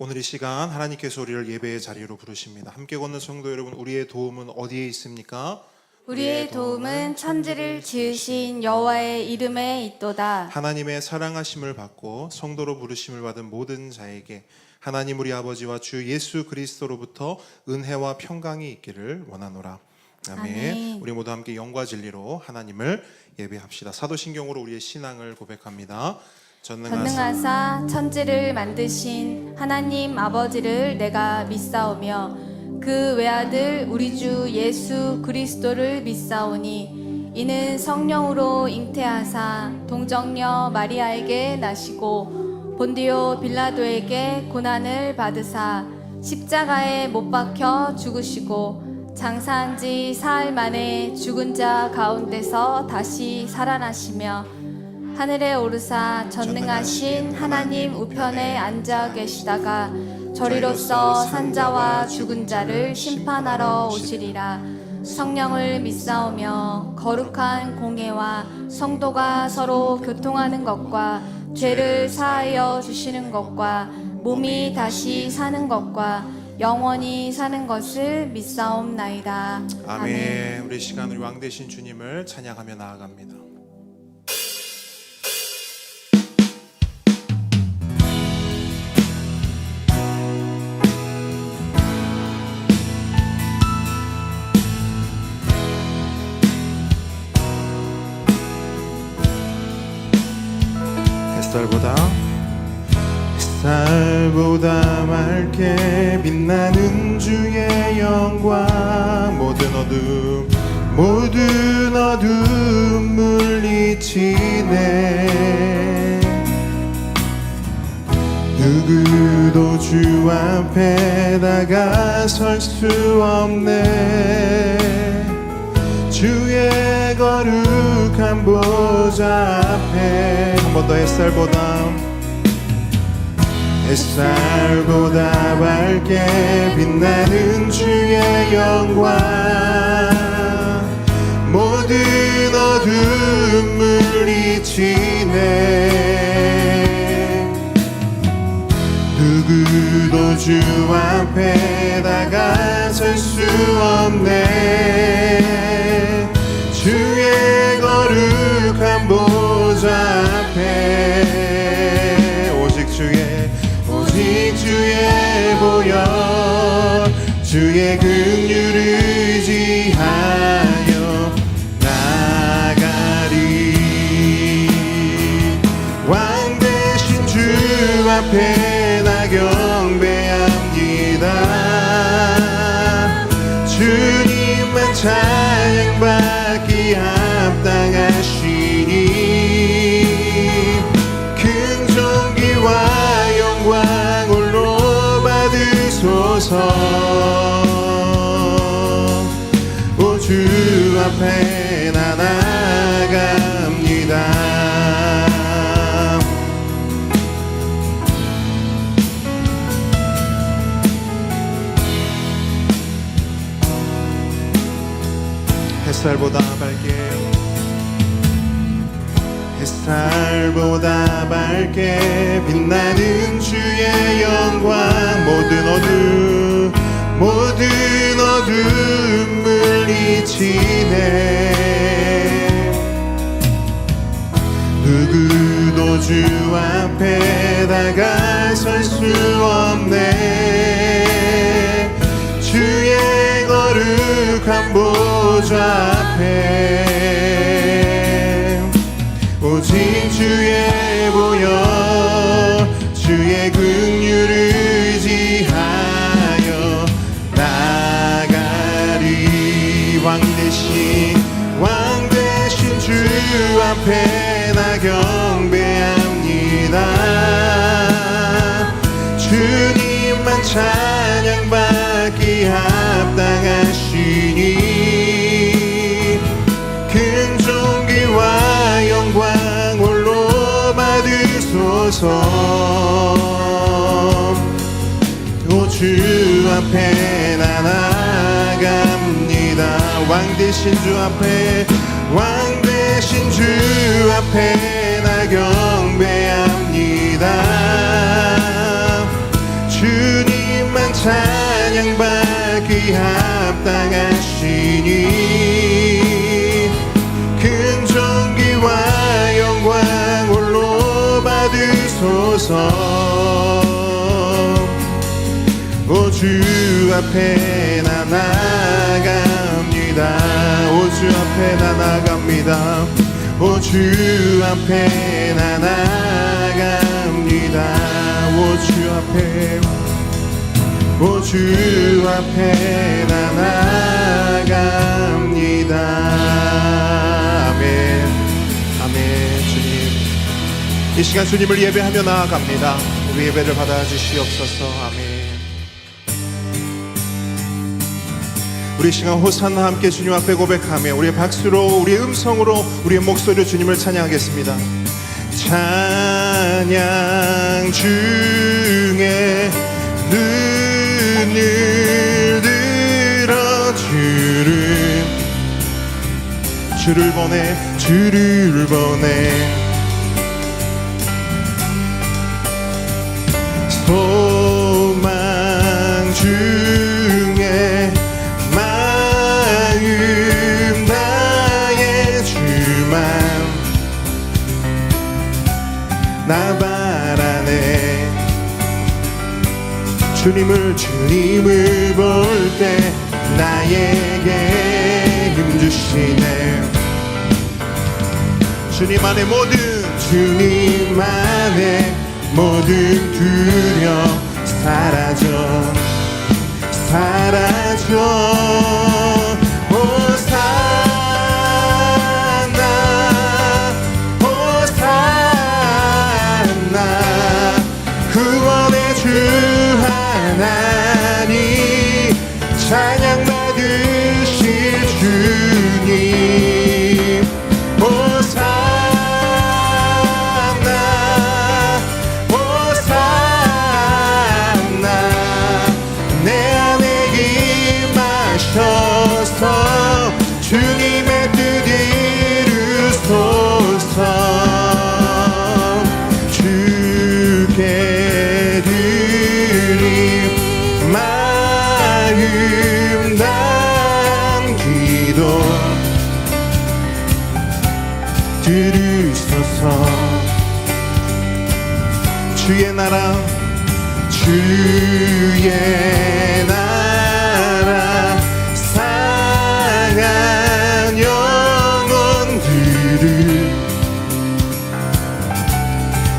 오늘 이 시간 하나님께서 우리를 예배의 자리로 부르십니다. 함께 걷는 성도 여러분, 우리의 도움은 어디에 있습니까? 우리의 도움은 천지를 지으신 여호와의 이름에 있도다. 하나님의 사랑하심을 받고 성도로 부르심을 받은 모든 자에게 하나님 우리 아버지와 주 예수 그리스도로부터 은혜와 평강이 있기를 원하노라. 아멘. 아멘. 우리 모두 함께 영과 진리로 하나님을 예배합시다. 사도신경으로 우리의 신앙을 고백합니다. 전능하사 천지를 만드신 하나님 아버지를 내가 믿사오며 그 외아들 우리 주 예수 그리스도를 믿사오니 이는 성령으로 잉태하사 동정녀 마리아에게 나시고 본디오 빌라도에게 고난을 받으사 십자가에 못 박혀 죽으시고 장사한 지 사흘 만에 죽은 자 가운데서 다시 살아나시며 하늘에 오르사 전능하신 하나님 우편에 앉아 계시다가 저리로서 산자와 죽은 자를 심판하러 오시리라. 성령을 믿사오며 거룩한 공회와 성도가 서로 교통하는 것과 죄를 사하여 주시는 것과 몸이 다시 사는 것과 영원히 사는 것을 믿사옵나이다. 아멘. 우리 시간 우리 왕 되신 주님을 찬양하며 나아갑니다. 햇살보다 맑게 빛나는 주의 영광 모든 어둠 물리치네. 누구도 주 앞에 다가설 수 없네. 주의 거룩한 보좌 앞에 한 번 더 햇살보다 밝게 빛나는 주의 영광 모든 어둠 물리치네. 누구도 주 앞에 다가설 수 없네. 주의 거룩한 보좌 앞에 오직 주의 보혈 주의 긍휼을 의지하여 나가리. 왕 되신 주 앞에 나 경배합니다. 주님만 찬양받기 합당하시니 영광 홀로 받으소서. 오 주 앞에 나 나갑니다. 햇살보다 밝게 빛나는 주의 영광 모든 어둠 물리치네. 누구도 주 앞에 다가설 수 없네. 주의 거룩한 보좌 앞에 오직 주의 보혈 주의 긍휼을 의지하여 나가리. 왕 되신 주 앞에 나 경배합니다. 주님만 찬양받기 합당하시니 큰 존귀와 영광 홀로 받으소서. 오 주 앞에 나 나갑니다. 왕 되신 주 앞에 나 경배합니다. 주 찬양받기 합당하시니 큰 존귀와 영광 홀로 받으소서. 오 주 앞에 나 나갑니다. 오 주 앞에 나 나갑니다. 오 주 앞에 나 나갑니다. 오 주 앞에 오 주 앞에 나 나갑니다. 아멘. 아멘. 주님, 이 시간 주님을 예배하며 나아갑니다. 우리 예배를 받아주시옵소서. 아멘. 우리 시간 호산나 함께 주님 앞에 고백하며 우리의 박수로, 우리의 음성으로, 우리의 목소리로 주님을 찬양하겠습니다. 찬양 중에 눈을 들어 주를 보내 소망 중에 마음 다해 주만 나 바라네. 주님을 볼 때 나에게 힘 주시네. 주님 안에 모든 두려움 사라져 호산나 구원의 주 하나님 찬양 받으실 주님 내 안에 임하셔서 주님의 뜻 이루소서. 주께 드린 마음 담기도 들으소서. 주의 나라 상한 영혼들을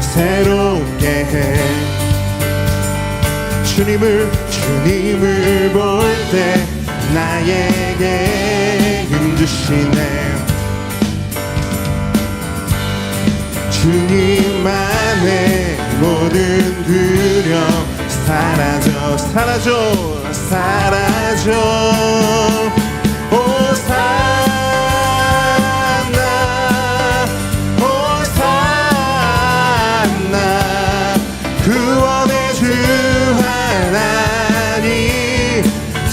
새롭게 해. 주님을 볼 때 나에게 힘 주시네. 주님 안에 모든 두려움 사라져 호산나 구원의 주 하나님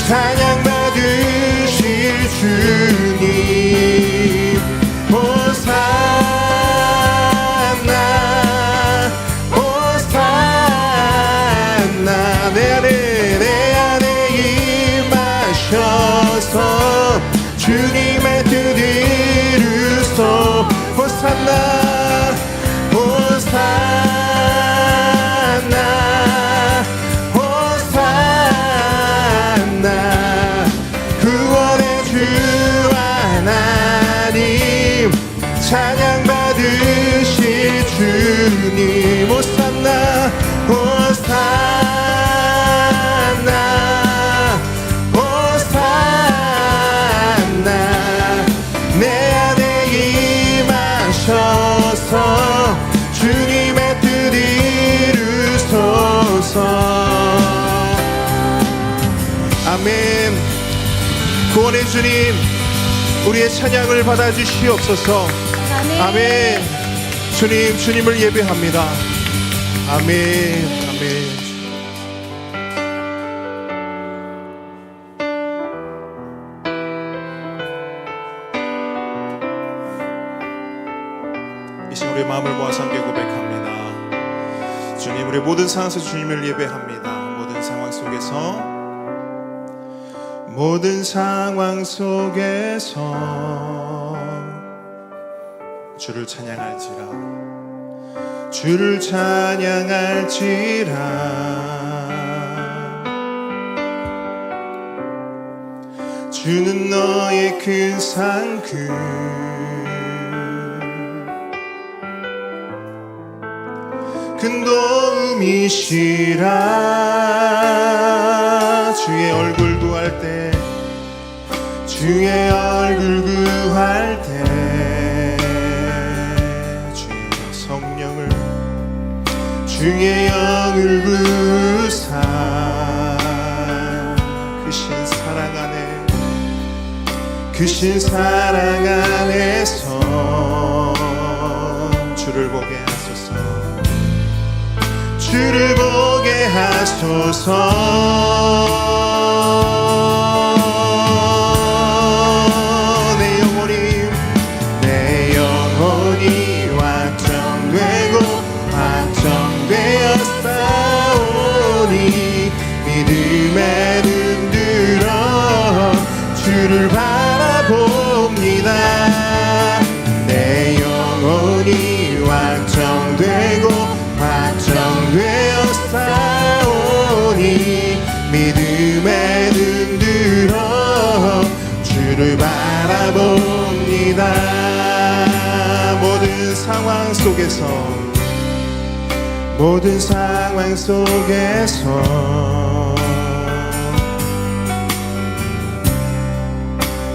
찬양 받으실 주님 호산나 내 안에 임하셔서 주님의 뜻 이루소. 호산나 구원의 주 하나님 찬양 받으실 주님 호산나 내 안에 임하셔서 주님의 뜻 이루소서. 아멘. 구원의 주님, 우리의 찬양을 받아주시옵소서. 아멘. 주님을 예배합니다. 아멘. 아멘. 우리의 마음을 모아서 함께 고백합니다. 주님, 우리의 모든 상황에서 주님을 예배합니다. 모든 상황 속에 속에서 모든 상황 속에서 주를 찬양할지라 주를 찬양할지라 주는 너의 큰 상급 큰 도움이시라 주의 얼굴 구할 때 주의 얼굴 구할 때 주의 성령을 주의 영을 부사 크신 사랑 안에 크신 사랑 안에서 주를 보게 하소서 주를 보게 하소서 내 영혼이 확정되고 확정되었사오니 믿음에 눈들어 주를 바라봅니다 내 영혼이 확정되고 확정되었사오니 믿음에 눈들어 주를 바라봅니다 모든 상황 속에서 모든 상황 속에서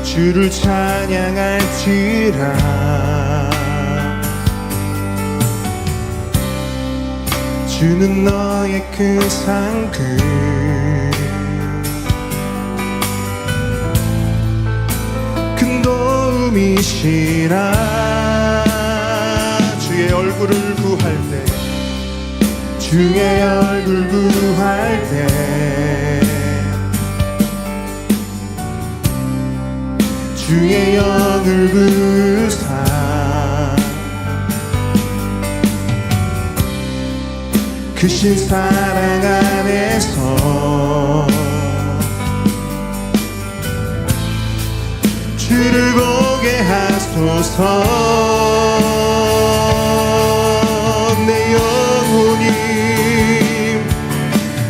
주를 찬양할지라 주는 너의 큰 상급 큰 도움이시라 주의 얼굴을 구할 때 주의 얼굴 구할 때 주의 영을 부사 크신 사랑 안에서 주를 보게 하소서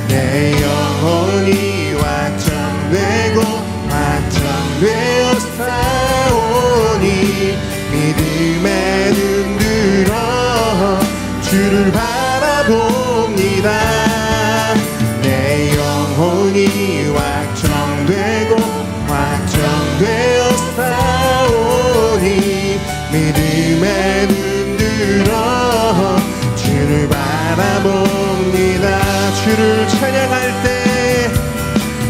내 영혼이 확정되고 확정되었사오니 믿음에 눈들어 주를 바라봅니다 내 영혼이 확정되고 확정되었사오니 믿음에 눈들어 주를 바라봅니다 주를 찬양할 때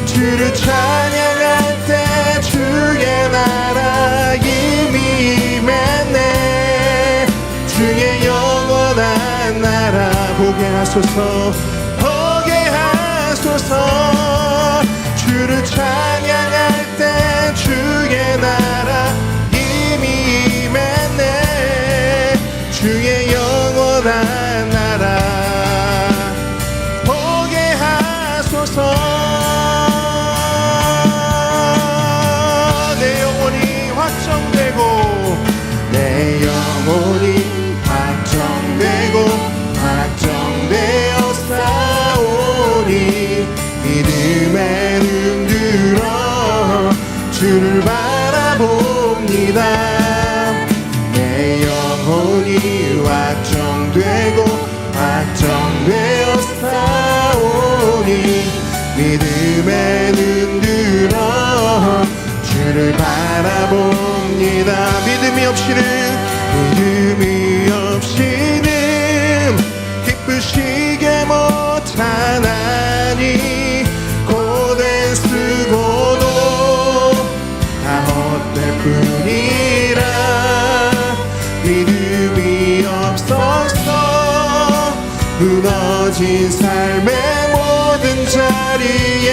주를 찬양할 때 주의 나라 이미 임했네 주의 영원한 나라 보게 하소서 보게 하소서 주를 찬양할 때 주의 나라 이미 임했네 주의 영원한 나라 보게 하소서 내 영혼이 확정되었사오니 믿음에 눈들어 주를 바라봅니다 내 영혼이 확정되고 확정되었사오니 믿음에 눈들어 주를 바라봅니다 믿음이 없이는 기쁘시게 못하나니 고된 쓰고도 다 헛될 뿐이라 믿음이 없어서 무너진 삶의 모든 자리에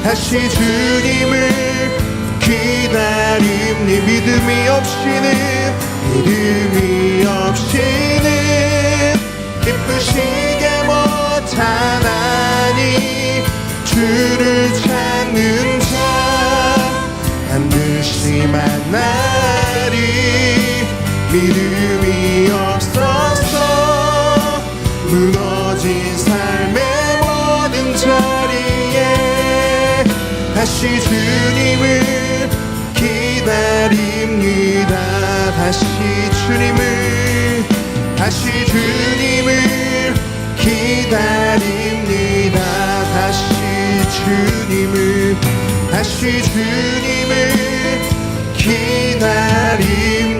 다시 주님을 기다림니 믿음이 없이는 기쁘시게 못하나니 주를 찾는 자 반드시 만나리. 믿음이 없어서 무너진 삶의 모든 자리에 다시 주님을 기다립니다. 다시 주님을 기다립니다. 다시 주님을 기다립니다.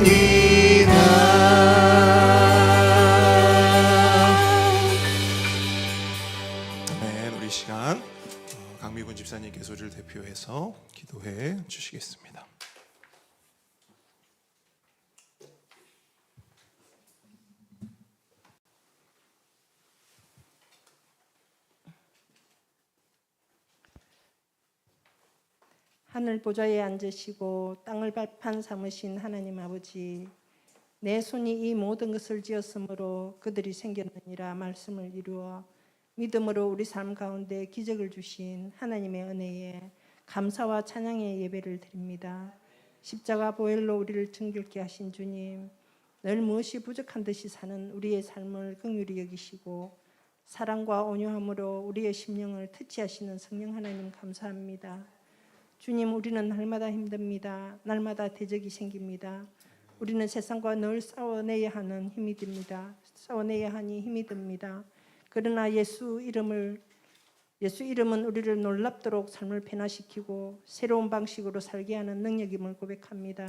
아멘. 우리 시간 강미군 집사님께서 우리를 대표해서 기도해 주시겠습니다. 하늘 보좌에 앉으시고 땅을 발판 삼으신 하나님 아버지, 내 손이 이 모든 것을 지었으므로 그들이 생겼느니라 말씀을 이루어 믿음으로 우리 삶 가운데 기적을 주신 하나님의 은혜에 감사와 찬양의 예배를 드립니다. 십자가 보혈로 우리를 정결케 하신 주님, 늘 무엇이 부족한 듯이 사는 우리의 삶을 긍휼히 여기시고 사랑과 온유함으로 우리의 심령을 터치하시는 성령 하나님 감사합니다. 주님, 우리는 날마다 힘듭니다. 날마다 대적이 생깁니다. 우리는 세상과 늘 싸워내야 하니 힘이 듭니다. 그러나 예수 이름은 우리를 놀랍도록 삶을 변화시키고 새로운 방식으로 살게 하는 능력임을 고백합니다.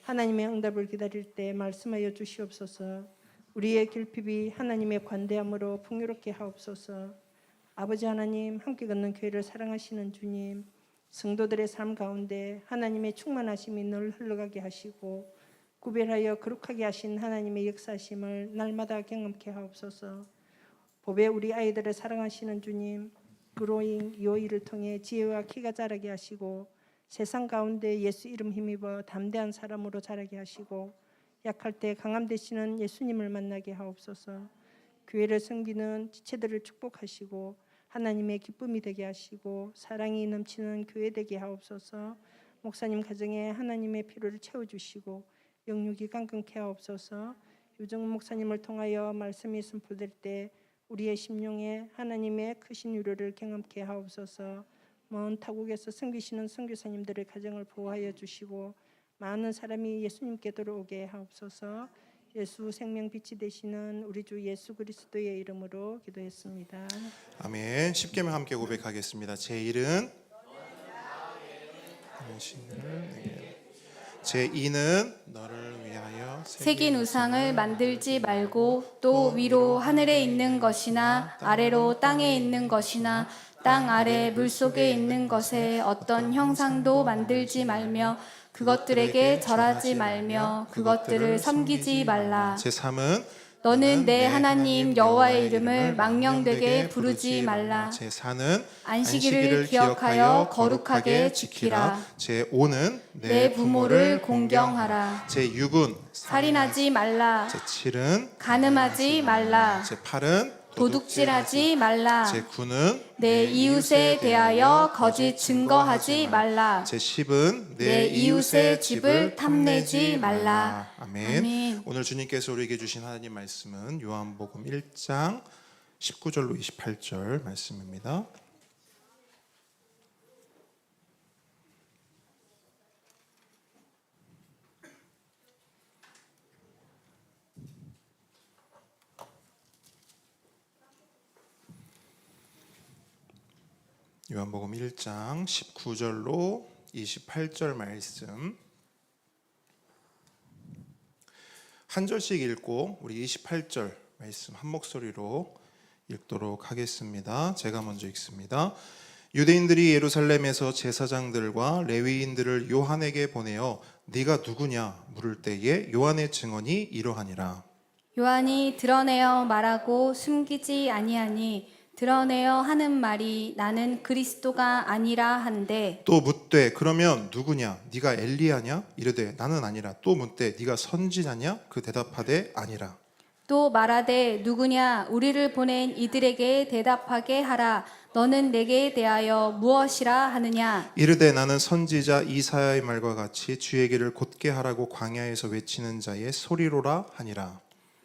하나님의 응답을 기다릴 때 말씀하여 주시옵소서. 우리의 결핍이 하나님의 관대함으로 풍요롭게 하옵소서. 아버지 하나님, 함께 걷는 교회를 사랑하시는 주님, 성도들의 삶 가운데 하나님의 충만하심이 늘 흘러가게 하시고 구별하여 거룩하게 하신 하나님의 역사심을 날마다 경험케 하옵소서. 보배 우리 아이들을 사랑하시는 주님, 그로잉 요일을 통해 지혜와 키가 자라게 하시고 세상 가운데 예수 이름 힘입어 담대한 사람으로 자라게 하시고 약할 때 강함 되시는 예수님을 만나게 하옵소서. 교회를 섬기는 지체들을 축복하시고 하나님의 기쁨이 되게 하시고 사랑이 넘치는 교회 되게 하옵소서. 목사님 가정에 하나님의 필요를 채워주시고 영육이 깡깡케 하옵소서. 유정 목사님을 통하여 말씀이 선포될 때 우리의 심령에 하나님의 크신 위로를 경험케 하옵소서. 먼 타국에서 섬기시는 선교사님들의 가정을 보호하여 주시고 많은 사람이 예수님께 들어오게 하옵소서. 예수 생명 빛이 되시는 우리 주 예수 그리스도의 이름으로 기도했습니다. 아멘. 10계명 함께 고백하겠습니다. 제 일은 제 이는 너를 위하여 새긴 우상을 만들지 말고 또 위로 하늘에 있는 것이나 아래로 땅에 있는 것이나 땅 아래 물속에 있는 것에 어떤 형상도 만들지 말며 그것들에게 절하지 말며 그것들을 섬기지 말라. 제3은 너는 내 하나님 여호와의 이름을 망령되게 부르지 말라. 제4는 안식일을 기억하여 거룩하게 지키라. 제5는 내 부모를 공경하라. 제6은 살인하지 말라. 제7은 간음하지 말라. 제8은 도둑질하지 말라. 제9는 내 이웃에 대하여 거짓 증거하지 말라. 제10은 내 이웃의 집을 탐내지 말라. 아멘. 아멘. 오늘 주님께서 우리에게 주신 하나님 말씀은 요한복음 1장 19절로 28절 말씀입니다. 요한복음 1장 19절로 28절 말씀 한 절씩 읽고 우리 28절 말씀 한 목소리로 읽도록 하겠습니다. 제가 먼저 읽습니다. 유대인들이 예루살렘에서 제사장들과 레위인들을 요한에게 보내어 네가 누구냐 물을 때에 요한의 증언이 이러하니라. 요한이 드러내어 말하고 숨기지 아니하니 드러내어 하는 말이 나는 그리스도가 아니라 한데 또 묻되 그러면 누구냐 네가 엘리야냐 이르되 나는 아니라 또 묻되 네가 선지자냐 그 대답하되 아니라 또 말하되 누구냐 우리를 보낸 이들에게 대답하게 하라. 너는 내게 대하여 무엇이라 하느냐? 이르되 나는 선지자 이사야의 말과 같이 주의 길을 곧게 하라고 광야에서 외치는 자의 소리로라 하니라.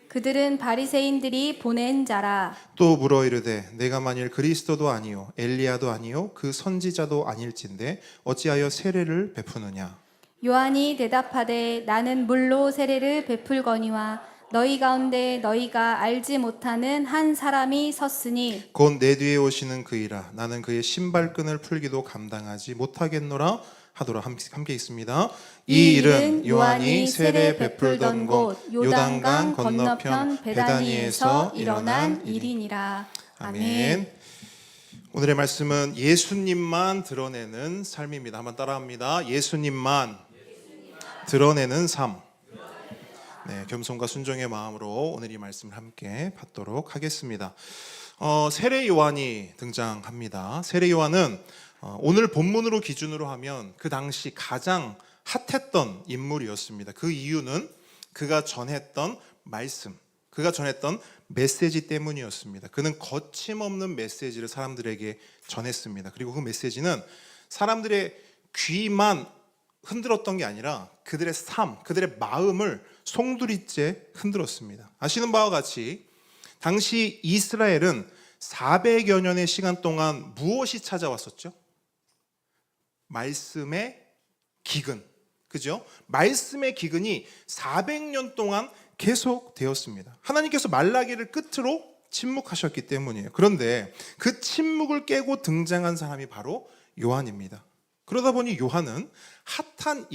그들은 바리새인들이 보낸 자라. 또 물어 이르되 내가 만일 그리스도도 아니요 엘리야도 아니요 그 선지자도 아닐진데 어찌하여 세례를 베푸느냐. 요한이 대답하되 나는 물로 세례를 베풀거니와 너희 가운데 너희가 알지 못하는 한 사람이 섰으니 곧 내 뒤에 오시는 그이라 나는 그의 신발끈을 풀기도 감당하지 못하겠노라 하더라. 함께 있습니다. 이 일은 요한이 세례 베풀던 곳 요단강 건너편 베다니에서 일어난 일이니라. 아멘. 오늘의 말씀은 예수님만 드러내는 삶입니다. 한번 따라합니다. 예수님만 드러내는 삶. 네, 겸손과 순종의 마음으로 오늘 이 말씀을 함께 받도록 하겠습니다. 세례 요한이 등장합니다. 세례 요한은 오늘 본문으로 기준으로 하면 그 당시 가장 핫했던 인물이었습니다. 그 이유는 그가 전했던 말씀, 그가 전했던 메시지 때문이었습니다. 그는 거침없는 메시지를 사람들에게 전했습니다. 그리고 그 메시지는 사람들의 귀만 흔들었던 게 아니라 그들의 삶, 그들의 마음을 송두리째 흔들었습니다. 아시는 바와 같이 당시 이스라엘은 400여 년의 시간 동안 무엇이 찾아왔었죠? 말씀의 기근, 그죠? 말씀의 기근이 400년 동안 계속되었습니다. 하나님께서 말라기를 끝으로 침묵하셨기 때문이에요. 그런데 그 침묵을 깨고 등장한 사람이 바로 요한입니다. 그러다 보니 요한은 핫한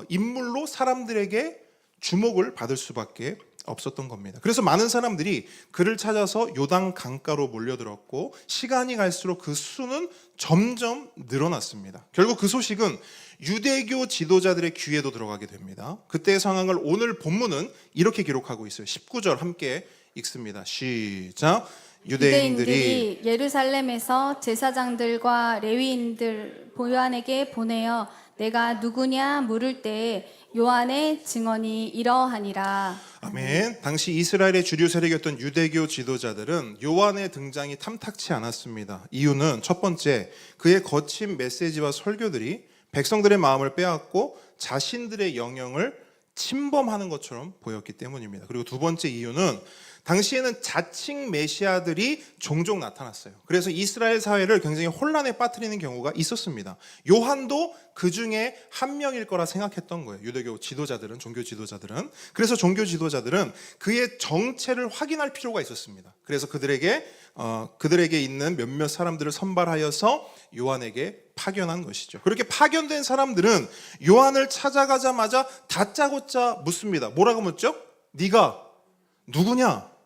인물로 사람들에게 주목을 받을 수밖에 없었던 겁니다. 그래서 많은 사람들이 그를 찾아서 요단 강가로 몰려들었고 시간이 갈수록 그 수는 점점 늘어났습니다. 결국 그 소식은 유대교 지도자들의 귀에도 들어가게 됩니다. 그때의 상황을 오늘 본문은 이렇게 기록하고 있어요. 19절 함께 읽습니다. 시작. 유대인들이 예루살렘에서 제사장들과 레위인들 요한에게 보내어 내가 누구냐 물을 때에 요한의 증언이 이러하니라. 아멘. 당시 이스라엘의 주류 세력이었던 유대교 지도자들은 요한의 등장이 탐탁치 않았습니다. 이유는 첫 번째, 그의 거친 메시지와 설교들이 백성들의 마음을 빼앗고 자신들의 영역을 침범하는 것처럼 보였기 때문입니다. 그리고 두 번째 이유는 당시에는 자칭 메시아들이 종종 나타났어요. 그래서 이스라엘 사회를 굉장히 혼란에 빠뜨리는 경우가 있었습니다. 요한도 그 중에 한 명일 거라 생각했던 거예요. 유대교 지도자들은, 종교 지도자들은. 그래서 종교 지도자들은 그의 정체를 확인할 필요가 있었습니다. 그래서 그들에게 있는 몇몇 사람들을 선발하여서 요한에게 파견한 것이죠. 그렇게 파견된 사람들은 요한을 찾아가자마자 다짜고짜 묻습니다. 뭐라고 묻죠? 네가 누구냐?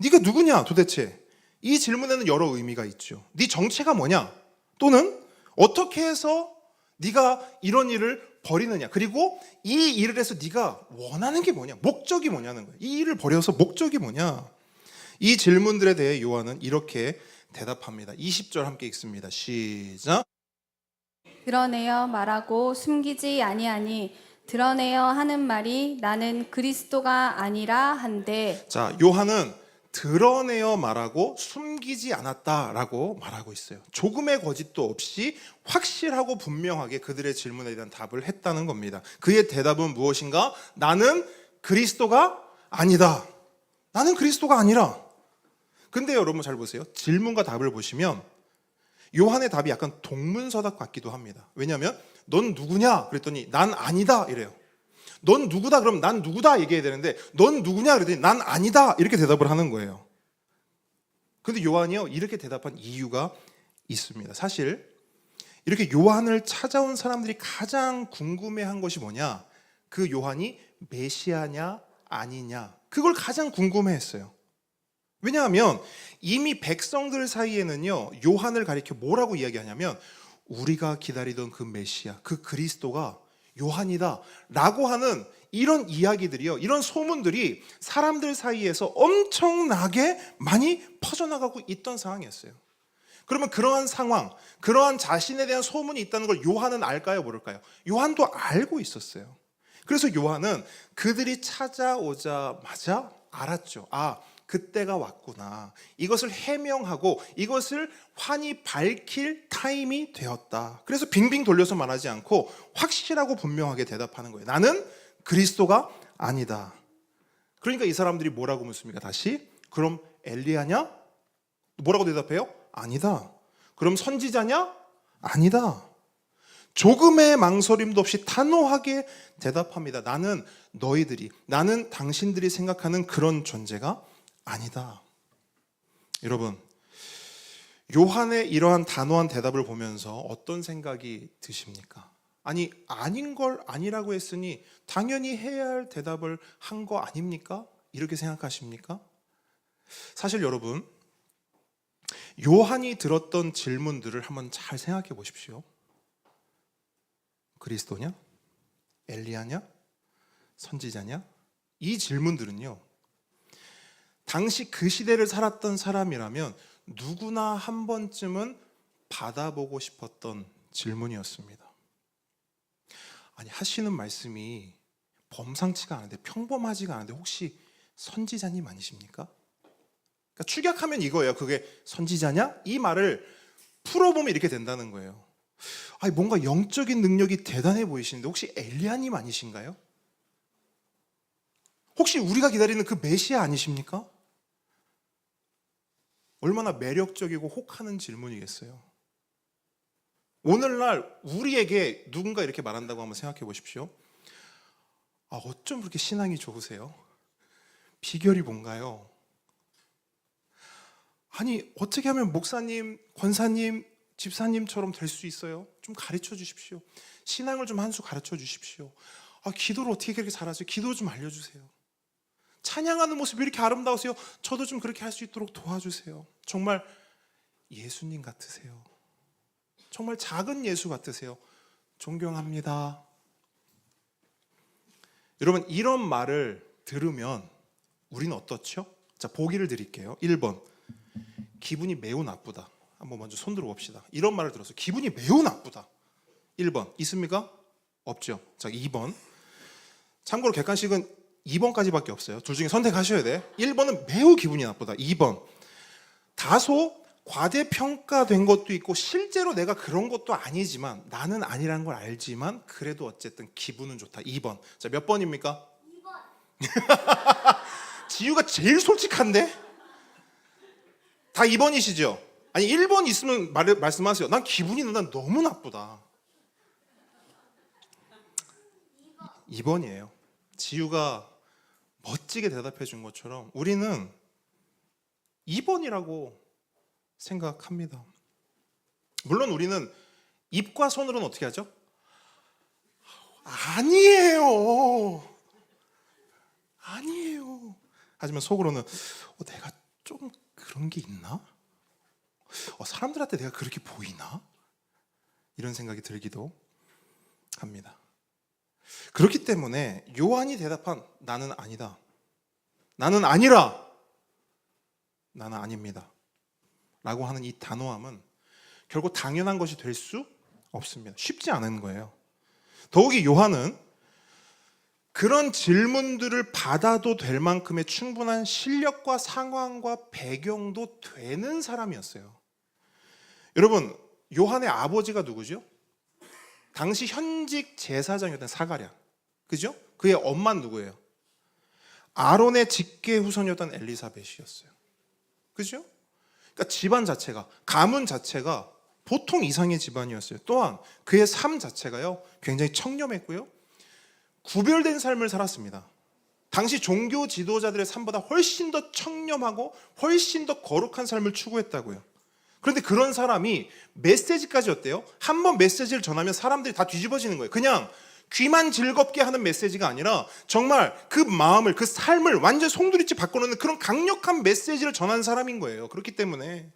네가 누구냐 도대체? 이 질문에는 여러 의미가 있죠. 네 정체가 뭐냐? 또는 어떻게 해서 네가 이런 일을 벌이느냐? 그리고 이 일을 해서 네가 원하는 게 뭐냐? 목적이 뭐냐는 거예요. 이 일을 벌여서 목적이 뭐냐? 이 질문들에 대해 요한은 이렇게 대답합니다. 20절 함께 읽습니다. 시작. 드러내어 말하고 숨기지 아니하니 드러내어 하는 말이 나는 그리스도가 아니라 한데. 자, 요한은 드러내어 말하고 숨기지 않았다라고 말하고 있어요. 조금의 거짓도 없이 확실하고 분명하게 그들의 질문에 대한 답을 했다는 겁니다. 그의 대답은 무엇인가? 나는 그리스도가 아니다. 나는 그리스도가 아니라. 근데 여러분 잘 보세요. 질문과 답을 보시면 요한의 답이 약간 동문서답 같기도 합니다. 왜냐하면 넌 누구냐? 그랬더니 난 아니다 이래요. 넌 누구다? 그럼 난 누구다 얘기해야 되는데 넌 누구냐? 그랬더니 난 아니다 이렇게 대답을 하는 거예요. 근데 요한이요 이렇게 대답한 이유가 있습니다. 사실 이렇게 요한을 찾아온 사람들이 가장 궁금해한 것이 뭐냐? 그 요한이 메시아냐 아니냐 그걸 가장 궁금해했어요. 왜냐하면 이미 백성들 사이에는요 요한을 가리켜 뭐라고 이야기하냐면 우리가 기다리던 그 메시아, 그 그리스도가 요한이다 라고 하는 이런 이야기들이요, 이런 소문들이 사람들 사이에서 엄청나게 많이 퍼져나가고 있던 상황이었어요. 그러면 그러한 상황, 그러한 자신에 대한 소문이 있다는 걸 요한은 알까요, 모를까요? 요한도 알고 있었어요. 그래서 요한은 그들이 찾아오자마자 알았죠. 아, 그때가 왔구나. 이것을 해명하고 이것을 환히 밝힐 타임이 되었다. 그래서 빙빙 돌려서 말하지 않고 확실하고 분명하게 대답하는 거예요. 나는 그리스도가 아니다. 그러니까 이 사람들이 뭐라고 묻습니까? 다시 그럼 엘리야냐? 뭐라고 대답해요? 아니다. 그럼 선지자냐? 아니다. 조금의 망설임도 없이 단호하게 대답합니다. 나는 나는 당신들이 생각하는 그런 존재가 아니다. 여러분, 요한의 이러한 단호한 대답을 보면서 어떤 생각이 드십니까? 아니, 아닌 걸 아니라고 했으니 당연히 해야 할 대답을 한 거 아닙니까? 이렇게 생각하십니까? 사실 여러분, 요한이 들었던 질문들을 한번 잘 생각해 보십시오. 그리스도냐? 엘리야냐? 선지자냐? 이 질문들은요, 당시 그 시대를 살았던 사람이라면 누구나 한 번쯤은 받아보고 싶었던 질문이었습니다. 아니, 하시는 말씀이 범상치가 않은데, 평범하지가 않은데 혹시 선지자님 아니십니까? 그러니까 축약하면 이거예요. 그게 선지자냐? 이 말을 풀어보면 이렇게 된다는 거예요. 아니, 뭔가 영적인 능력이 대단해 보이시는데 혹시 엘리야님 아니신가요? 혹시 우리가 기다리는 그 메시아 아니십니까? 얼마나 매력적이고 혹하는 질문이겠어요. 오늘날 우리에게 누군가 이렇게 말한다고 한번 생각해 보십시오. 아, 어쩜 그렇게 신앙이 좋으세요? 비결이 뭔가요? 아니, 어떻게 하면 목사님, 권사님, 집사님처럼 될 수 있어요? 좀 가르쳐 주십시오. 신앙을 좀 한 수 가르쳐 주십시오. 아, 기도를 어떻게 그렇게 잘하세요? 기도 좀 알려주세요. 찬양하는 모습이 이렇게 아름다우세요? 저도 좀 그렇게 할 수 있도록 도와주세요. 정말 예수님 같으세요. 정말 작은 예수 같으세요. 존경합니다. 여러분, 이런 말을 들으면 우리는 어떻죠? 자, 보기를 드릴게요. 1번, 기분이 매우 나쁘다. 한번 먼저 손 들어봅시다. 이런 말을 들어서 기분이 매우 나쁘다. 1번 있습니까? 없죠. 자, 2번. 참고로 객관식은 2번까지밖에 없어요. 둘 중에 선택하셔야 돼. 1번은 매우 기분이 나쁘다. 2번, 다소 과대평가된 것도 있고 실제로 내가 그런 것도 아니지만, 나는 아니라는 걸 알지만 그래도 어쨌든 기분은 좋다. 2번. 자, 몇 번입니까? 2번. 지유가 제일 솔직한데? 다 2번이시죠? 아니, 1번 있으면 말씀하세요. 난 기분이 난 너무 나쁘다. 2번이에요. 지유가 멋지게 대답해 준 것처럼 우리는 2번이라고 생각합니다. 물론 우리는 입과 손으로는 어떻게 하죠? 아니에요. 아니에요. 하지만 속으로는 내가 좀 그런 게 있나? 사람들한테 내가 그렇게 보이나? 이런 생각이 들기도 합니다. 그렇기 때문에 요한이 대답한 나는 아니다, 나는 아니라, 나는 아닙니다 라고 하는 이 단호함은 결국 당연한 것이 될 수 없습니다. 쉽지 않은 거예요. 더욱이 요한은 그런 질문들을 받아도 될 만큼의 충분한 실력과 상황과 배경도 되는 사람이었어요. 여러분, 요한의 아버지가 누구죠? 당시 현직 제사장이었던 사가랴, 그죠? 그의 엄마는 누구예요? 아론의 직계 후손이었던 엘리사벳이었어요. 그죠? 그러니까 집안 자체가, 가문 자체가 보통 이상의 집안이었어요. 또한 그의 삶 자체가요, 굉장히 청렴했고요, 구별된 삶을 살았습니다. 당시 종교 지도자들의 삶보다 훨씬 더 청렴하고 훨씬 더 거룩한 삶을 추구했다고요. 그런데 그런 사람이 메시지까지 어때요? 한 번 메시지를 전하면 사람들이 다 뒤집어지는 거예요. 그냥 귀만 즐겁게 하는 메시지가 아니라 정말 그 마음을, 그 삶을 완전 송두리째 바꿔놓는 그런 강력한 메시지를 전하는 사람인 거예요. 그렇기 때문에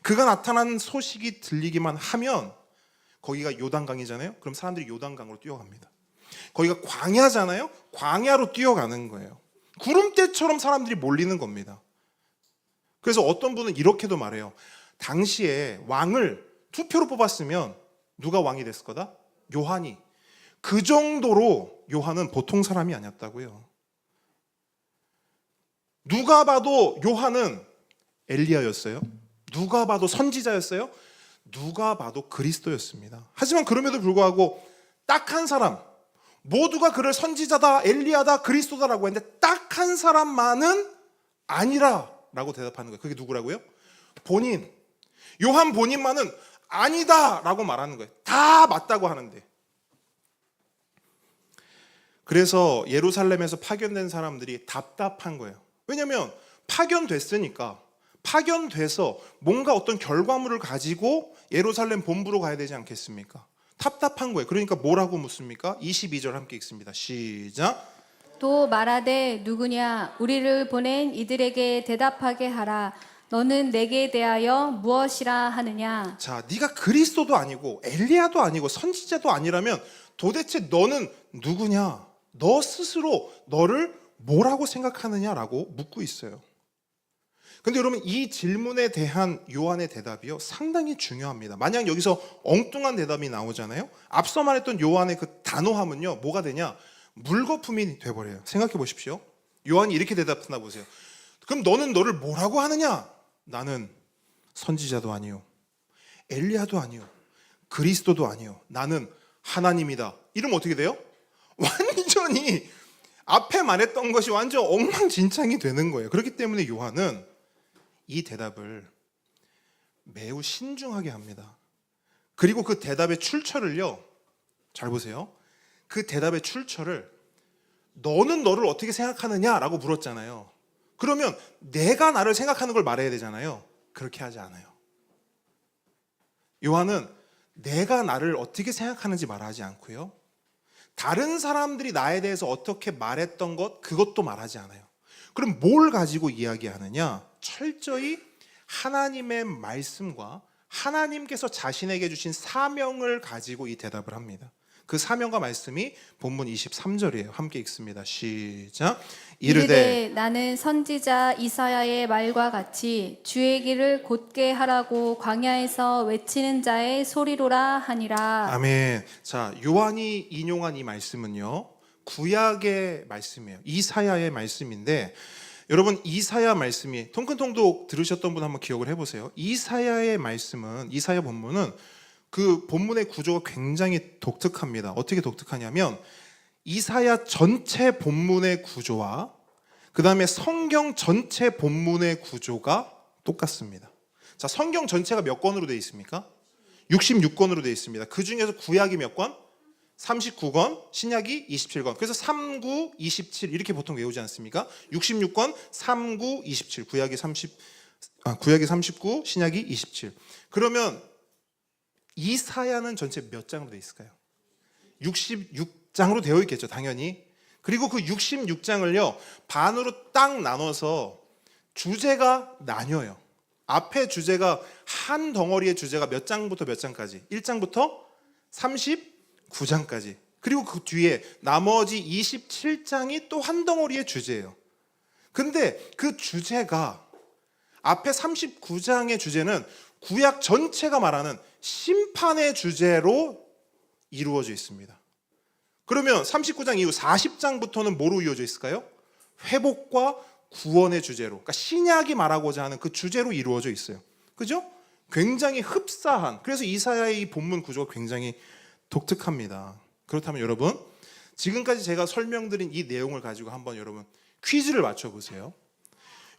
그가 나타난 소식이 들리기만 하면, 거기가 요단강이잖아요. 그럼 사람들이 요단강으로 뛰어갑니다. 거기가 광야잖아요. 광야로 뛰어가는 거예요. 구름대처럼 사람들이 몰리는 겁니다. 그래서 어떤 분은 이렇게도 말해요. 당시에 왕을 투표로 뽑았으면 누가 왕이 됐을 거다? 요한이. 그 정도로 요한은 보통 사람이 아니었다고요. 누가 봐도 요한은 엘리야였어요? 누가 봐도 선지자였어요? 누가 봐도 그리스도였습니다. 하지만 그럼에도 불구하고 딱 한 사람, 모두가 그를 선지자다, 엘리야다, 그리스도다라고 했는데 딱 한 사람만은 아니라 라고 대답하는 거예요. 그게 누구라고요? 본인. 요한 본인만은 아니다 라고 말하는 거예요. 다 맞다고 하는데. 그래서 예루살렘에서 파견된 사람들이 답답한 거예요. 왜냐하면 파견됐으니까, 파견돼서 뭔가 어떤 결과물을 가지고 예루살렘 본부로 가야 되지 않겠습니까? 답답한 거예요. 그러니까 뭐라고 묻습니까? 22절 함께 읽습니다. 시작. 또 말하되 누구냐 우리를 보낸 이들에게 대답하게 하라. 너는 내게 대하여 무엇이라 하느냐. 자, 네가 그리스도도 아니고 엘리야도 아니고 선지자도 아니라면 도대체 너는 누구냐? 너 스스로 너를 뭐라고 생각하느냐라고 묻고 있어요. 근데 여러분, 이 질문에 대한 요한의 대답이요 상당히 중요합니다. 만약 여기서 엉뚱한 대답이 나오잖아요. 앞서 말했던 요한의 그 단호함은요 뭐가 되냐? 물거품이 돼버려요. 생각해 보십시오. 요한이 이렇게 대답하나 보세요. 그럼 너는 너를 뭐라고 하느냐? 나는 선지자도 아니요, 엘리야도 아니요, 그리스도도 아니요, 나는 하나님이다. 이러면 어떻게 돼요? 완전히 앞에 말했던 것이 완전 엉망진창이 되는 거예요. 그렇기 때문에 요한은 이 대답을 매우 신중하게 합니다. 그리고 그 대답의 출처를요, 잘 보세요. 그 대답의 출처를 너는 너를 어떻게 생각하느냐라고 물었잖아요. 그러면 내가 나를 생각하는 걸 말해야 되잖아요. 그렇게 하지 않아요. 요한은 내가 나를 어떻게 생각하는지 말하지 않고요, 다른 사람들이 나에 대해서 어떻게 말했던 것, 그것도 말하지 않아요. 그럼 뭘 가지고 이야기하느냐? 철저히 하나님의 말씀과 하나님께서 자신에게 주신 사명을 가지고 이 대답을 합니다. 그 사명과 말씀이 본문 23절이에요. 함께 읽습니다. 시작. 이르되 나는 선지자 이사야의 말과 같이 주의 길을 곧게 하라고 광야에서 외치는 자의 소리로라 하니라. 아멘. 자, 요한이 인용한 이 말씀은요 구약의 말씀이에요. 이사야의 말씀인데, 여러분 이사야 말씀이 통큰통독 들으셨던 분 한번 기억을 해보세요. 이사야의 말씀은, 이사야 본문은 그 본문의 구조가 굉장히 독특합니다. 어떻게 독특하냐면 이사야 전체 본문의 구조와 그 다음에 성경 전체 본문의 구조가 똑같습니다. 자, 성경 전체가 몇 권으로 되어 있습니까? 66권으로 되어 있습니다. 그 중에서 구약이 몇 권? 39권, 신약이 27권. 그래서 39, 27 이렇게 보통 외우지 않습니까? 66권, 39, 27. 구약이 39, 신약이 27. 그러면 이사야는 전체 몇 장으로 되어 있을까요? 66장으로 되어 있겠죠, 당연히. 그리고 그 66장을요 반으로 딱 나눠서 주제가 나뉘어요. 앞에 주제가, 한 덩어리의 주제가 몇 장부터 몇 장까지? 1장부터 39장까지. 그리고 그 뒤에 나머지 27장이 또 한 덩어리의 주제예요. 근데 그 주제가, 앞에 39장의 주제는 구약 전체가 말하는 심판의 주제로 이루어져 있습니다. 그러면 39장 이후 40장부터는 뭐로 이루어져 있을까요? 회복과 구원의 주제로, 그러니까 신약이 말하고자 하는 그 주제로 이루어져 있어요. 그죠? 굉장히 흡사한, 그래서 이사야의 이 본문 구조가 굉장히 독특합니다. 그렇다면 여러분, 지금까지 제가 설명드린 이 내용을 가지고 한번 여러분 퀴즈를 맞춰보세요.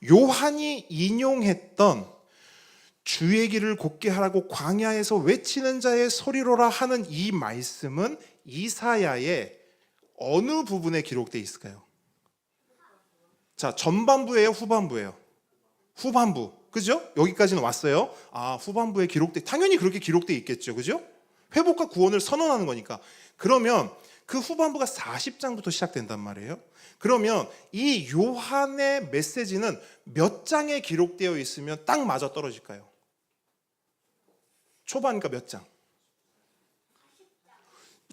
요한이 인용했던 주의 길을 곧게 하라고 광야에서 외치는 자의 소리로라 하는 이 말씀은 이사야의 어느 부분에 기록되어 있을까요? 자, 전반부예요, 후반부예요? 후반부. 그죠? 여기까지는 왔어요. 아, 후반부에 당연히 그렇게 기록되어 있겠죠. 그죠? 회복과 구원을 선언하는 거니까. 그러면 그 후반부가 40장부터 시작된단 말이에요. 그러면 이 요한의 메시지는 몇 장에 기록되어 있으면 딱 맞아 떨어질까요? 초반이니까 몇 장?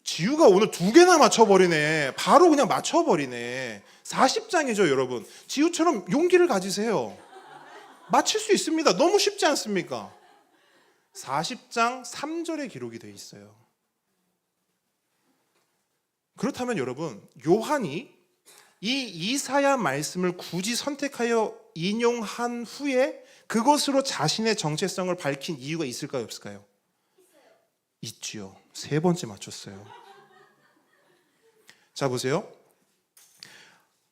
지우가 오늘 2개나 맞춰버리네. 바로 그냥 맞춰버리네. 40장이죠, 여러분. 지우처럼 용기를 가지세요. 맞힐 수 있습니다. 너무 쉽지 않습니까? 40장 3절에 기록이 되어 있어요. 그렇다면 여러분, 요한이 이 이사야 말씀을 굳이 선택하여 인용한 후에 그것으로 자신의 정체성을 밝힌 이유가 있을까요, 없을까요? 있지요. 세 번째 맞췄어요. 자, 보세요.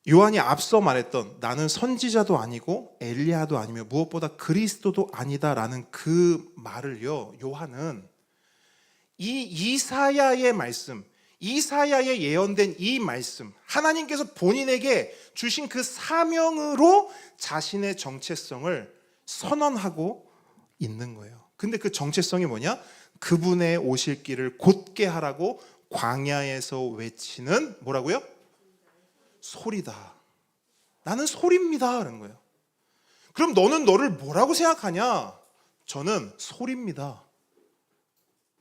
요한이 앞서 말했던 나는 선지자도 아니고 엘리야도 아니며 무엇보다 그리스도도 아니다라는 그 말을요, 요한은 이 이사야의 말씀, 이사야에 예언된 이 말씀, 하나님께서 본인에게 주신 그 사명으로 자신의 정체성을 선언하고 있는 거예요. 근데 그 정체성이 뭐냐? 그분의 오실 길을 곧게 하라고 광야에서 외치는 뭐라고요? 소리다. 나는 소리입니다. 그런 거예요. 그럼 너는 너를 뭐라고 생각하냐? 저는 소리입니다.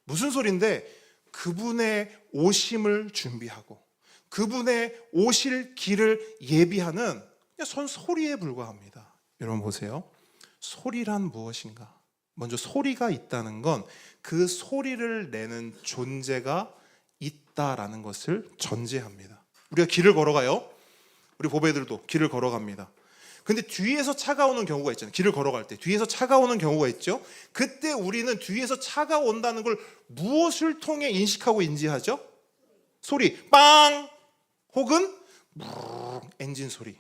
무슨 소리인데? 그분의 오심을 준비하고 그분의 오실 길을 예비하는 그냥 소리에 불과합니다. 여러분 보세요. 소리란 무엇인가? 먼저 소리가 있다는 건 그 소리를 내는 존재가 있다라는 것을 전제합니다. 우리가 길을 걸어가요. 우리 보배들도 길을 걸어갑니다. 근데 뒤에서 차가 오는 경우가 있잖아요. 길을 걸어갈 때 뒤에서 차가 오는 경우가 있죠. 그때 우리는 뒤에서 차가 온다는 걸 무엇을 통해 인식하고 인지하죠? 소리, 빵! 혹은 엔진 소리.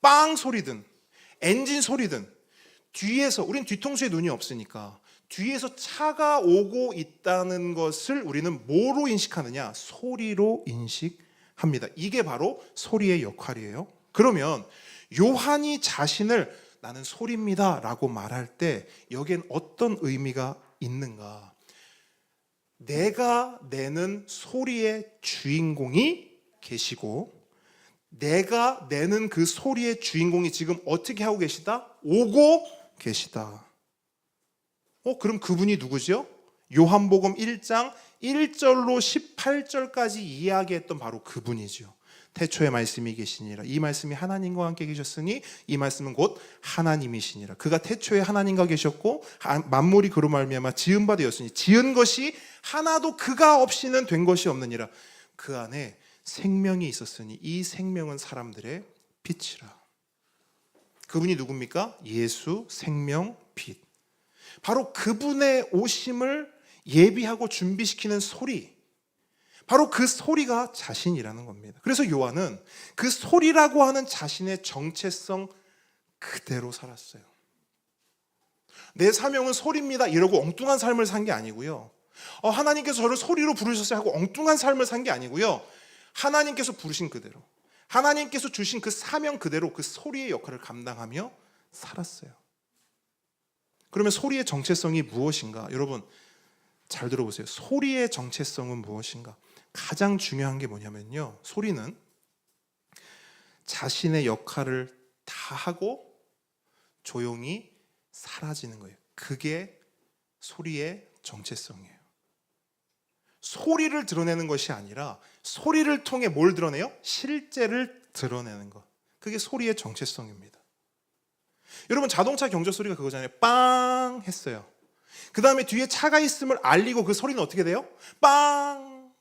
빵 소리든 엔진 소리든 뒤에서, 우리는 뒤통수에 눈이 없으니까 뒤에서 차가 오고 있다는 것을 우리는 뭐로 인식하느냐? 소리로 인식합니다. 이게 바로 소리의 역할이에요. 그러면 요한이 자신을 나는 소리입니다 라고 말할 때 여기엔 어떤 의미가 있는가? 내가 내는 소리의 주인공이 계시고 내가 내는 그 소리의 주인공이 지금 어떻게 하고 계시다? 오고 계시다. 그럼 그분이 누구죠? 요한복음 1장 1절로 18절까지 이야기했던 바로 그분이죠. 태초에 말씀이 계시니라. 이 말씀이 하나님과 함께 계셨으니 이 말씀은 곧 하나님이시니라. 그가 태초에 하나님과 계셨고 만물이 그로 말미암아 지은 바 되었으니 지은 것이 하나도 그가 없이는 된 것이 없느니라. 그 안에 생명이 있었으니 이 생명은 사람들의 빛이라. 그분이 누굽니까? 예수 생명 빛. 바로 그분의 오심을 예비하고 준비시키는 소리, 바로 그 소리가 자신이라는 겁니다. 그래서 요한은 그 소리라고 하는 자신의 정체성 그대로 살았어요. 내 사명은 소리입니다 이러고 엉뚱한 삶을 산 게 아니고요. 하나님께서 저를 소리로 부르셨어요 하고 엉뚱한 삶을 산 게 아니고요. 하나님께서 부르신 그대로, 하나님께서 주신 그 사명 그대로 그 소리의 역할을 감당하며 살았어요. 그러면 소리의 정체성이 무엇인가? 여러분 잘 들어보세요. 소리의 정체성은 무엇인가? 가장 중요한 게 뭐냐면요, 소리는 자신의 역할을 다 하고 조용히 사라지는 거예요. 그게 소리의 정체성이에요. 소리를 드러내는 것이 아니라 소리를 통해 뭘 드러내요? 실제를 드러내는 것. 그게 소리의 정체성입니다. 여러분 자동차 경적 소리가 그거잖아요. 빵 했어요. 그 다음에 뒤에 차가 있음을 알리고 그 소리는 어떻게 돼요? 빵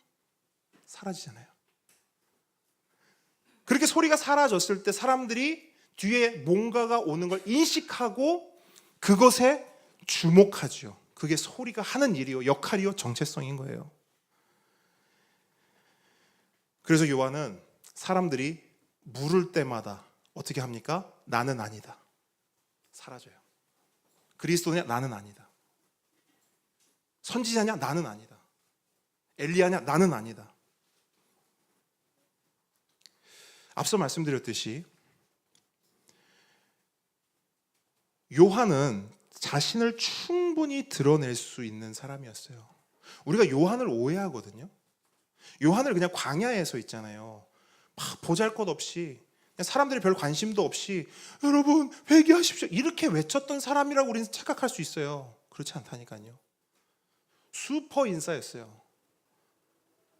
사라지잖아요. 그렇게 소리가 사라졌을 때 사람들이 뒤에 뭔가가 오는 걸 인식하고 그것에 주목하죠. 그게 소리가 하는 일이요, 역할이요, 정체성인 거예요. 그래서 요한은 사람들이 물을 때마다 어떻게 합니까? 나는 아니다. 사라져요. 그리스도냐? 나는 아니다. 선지자냐? 나는 아니다. 엘리야냐? 나는 아니다. 앞서 말씀드렸듯이 요한은 자신을 충분히 드러낼 수 있는 사람이었어요. 우리가 요한을 오해하거든요. 요한을 그냥 광야에서 있잖아요. 막 보잘것없이 사람들이 별 관심도 없이 여러분 회개하십시오 이렇게 외쳤던 사람이라고 우리는 착각할 수 있어요. 그렇지 않다니까요. 슈퍼 인싸였어요.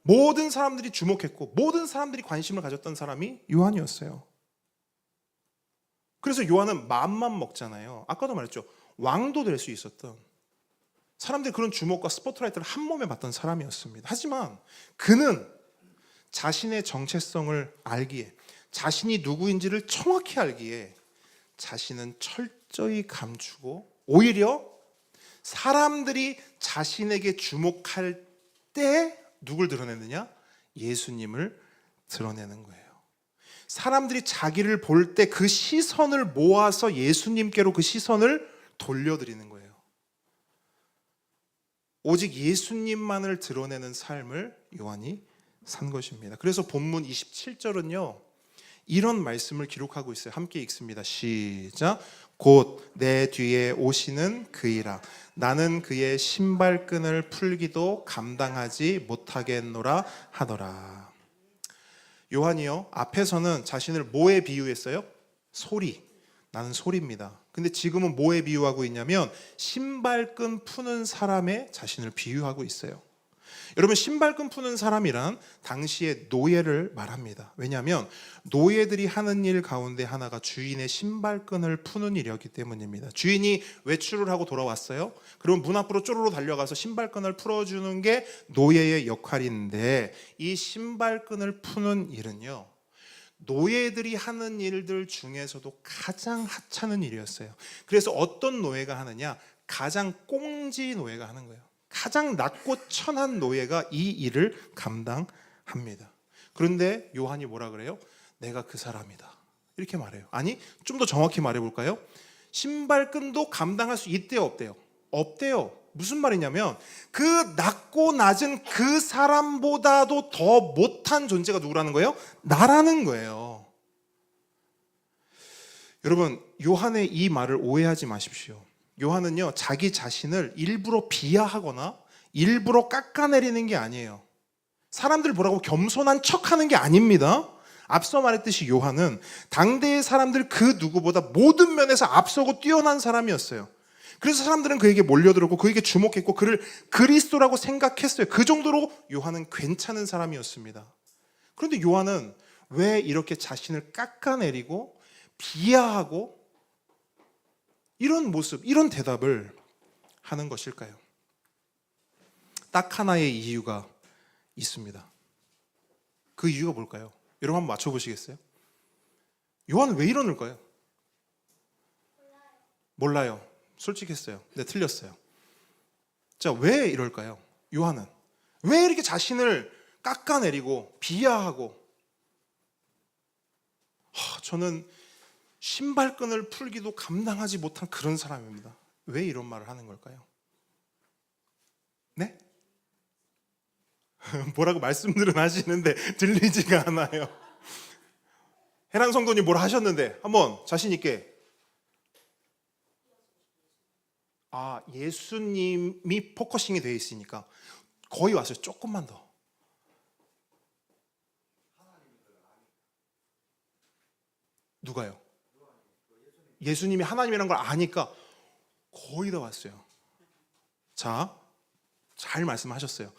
모든 사람들이 주목했고 모든 사람들이 관심을 가졌던 사람이 요한이었어요. 그래서 요한은 맘만 먹잖아요. 아까도 말했죠. 왕도 될 수 있었던, 사람들이 그런 주목과 스포트라이트를 한 몸에 받던 사람이었습니다. 하지만 그는 자신의 정체성을 알기에, 자신이 누구인지를 정확히 알기에 자신은 철저히 감추고 오히려 사람들이 자신에게 주목할 때 누굴 드러내느냐? 예수님을 드러내는 거예요. 사람들이 자기를 볼 때 그 시선을 모아서 예수님께로 그 시선을 돌려드리는 거예요. 오직 예수님만을 드러내는 삶을 요한이 산 것입니다. 그래서 본문 27절은요 이런 말씀을 기록하고 있어요. 함께 읽습니다. 시작. 곧 내 뒤에 오시는 그이라 나는 그의 신발끈을 풀기도 감당하지 못하겠노라 하더라. 요한이요 앞에서는 자신을 뭐에 비유했어요? 소리. 나는 소리입니다. 근데 지금은 뭐에 비유하고 있냐면 신발끈 푸는 사람의 자신을 비유하고 있어요. 여러분 신발끈 푸는 사람이란 당시의 노예를 말합니다. 왜냐하면 노예들이 하는 일 가운데 하나가 주인의 신발끈을 푸는 일이었기 때문입니다. 주인이 외출을 하고 돌아왔어요. 그러면 문 앞으로 쪼르르 달려가서 신발끈을 풀어주는 게 노예의 역할인데 이 신발끈을 푸는 일은요 노예들이 하는 일들 중에서도 가장 하찮은 일이었어요. 그래서 어떤 노예가 하느냐? 가장 꽁지 노예가 하는 거예요. 가장 낮고 천한 노예가 이 일을 감당합니다. 그런데 요한이 뭐라 그래요? 내가 그 사람이다 이렇게 말해요. 아니 좀 더 정확히 말해볼까요? 신발끈도 감당할 수 있대요 없대요? 없대요. 무슨 말이냐면 그 낮고 낮은 그 사람보다도 더 못한 존재가 누구라는 거예요? 나라는 거예요. 여러분 요한의 이 말을 오해하지 마십시오. 요한은요 자기 자신을 일부러 비하하거나 일부러 깎아내리는 게 아니에요. 사람들 보라고 겸손한 척하는 게 아닙니다. 앞서 말했듯이 요한은 당대의 사람들 그 누구보다 모든 면에서 앞서고 뛰어난 사람이었어요. 그래서 사람들은 그에게 몰려들었고 그에게 주목했고 그를 그리스도라고 생각했어요. 그 정도로 요한은 괜찮은 사람이었습니다. 그런데 요한은 왜 이렇게 자신을 깎아내리고 비하하고 이런 모습, 이런 대답을 하는 것일까요? 딱 하나의 이유가 있습니다. 그 이유가 뭘까요? 여러분 한번 맞춰보시겠어요? 요한은 왜 이러는가요? 몰라요. 솔직했어요. 네, 틀렸어요. 자, 왜 이럴까요? 요한은 왜 이렇게 자신을 깎아내리고 비하하고 저는 신발끈을 풀기도 감당하지 못한 그런 사람입니다. 왜 이런 말을 하는 걸까요? 네? 뭐라고 말씀들은 하시는데 들리지가 않아요. 해랑 성도님 뭐라 하셨는데 한번 자신 있게. 예수님이 포커싱이 되어 있으니까 거의 왔어요. 조금만 더. 누가요? 예수님이 하나님이라는 걸 아니까 거의 다 왔어요. 자, 잘 말씀하셨어요.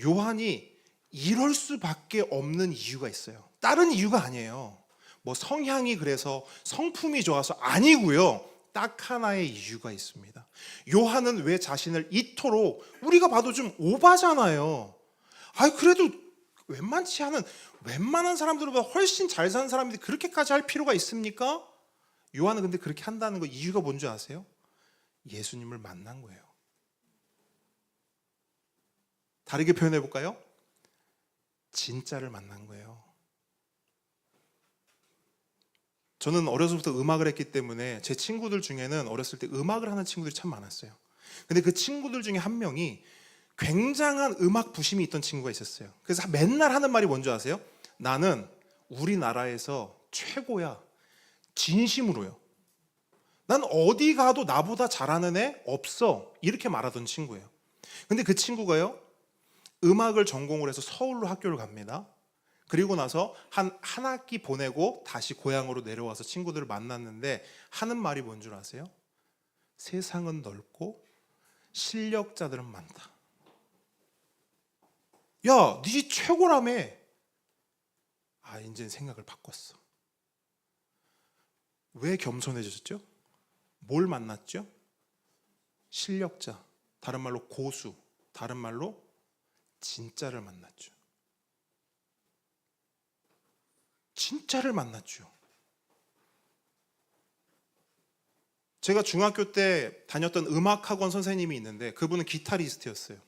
요한이 이럴 수밖에 없는 이유가 있어요. 다른 이유가 아니에요. 뭐 성향이 그래서 성품이 좋아서 아니고요. 딱 하나의 이유가 있습니다. 요한은 왜 자신을 이토록 우리가 봐도 좀 오바잖아요. 그래도 웬만한 사람들보다 훨씬 잘 사는 사람인데 그렇게까지 할 필요가 있습니까? 요한은 근데 그렇게 한다는 거 이유가 뭔지 아세요? 예수님을 만난 거예요. 다르게 표현해 볼까요? 진짜를 만난 거예요. 저는 어려서부터 음악을 했기 때문에 제 친구들 중에는 어렸을 때 음악을 하는 친구들이 참 많았어요. 근데 그 친구들 중에 한 명이 굉장한 음악 부심이 있던 친구가 있었어요. 그래서 맨날 하는 말이 뭔지 아세요? 나는 우리나라에서 최고야. 진심으로요. 난 어디 가도 나보다 잘하는 애 없어. 이렇게 말하던 친구예요. 근데 그 친구가요, 음악을 전공을 해서 서울로 학교를 갑니다. 그리고 나서 한 학기 보내고 다시 고향으로 내려와서 친구들을 만났는데 하는 말이 뭔 줄 아세요? 세상은 넓고 실력자들은 많다. 야, 네 최고라며. 이제 생각을 바꿨어. 왜 겸손해졌죠? 뭘 만났죠? 실력자, 다른 말로 고수, 다른 말로 진짜를 만났죠. 진짜를 만났죠. 제가 중학교 때 다녔던 음악학원 선생님이 있는데 그분은 기타리스트였어요.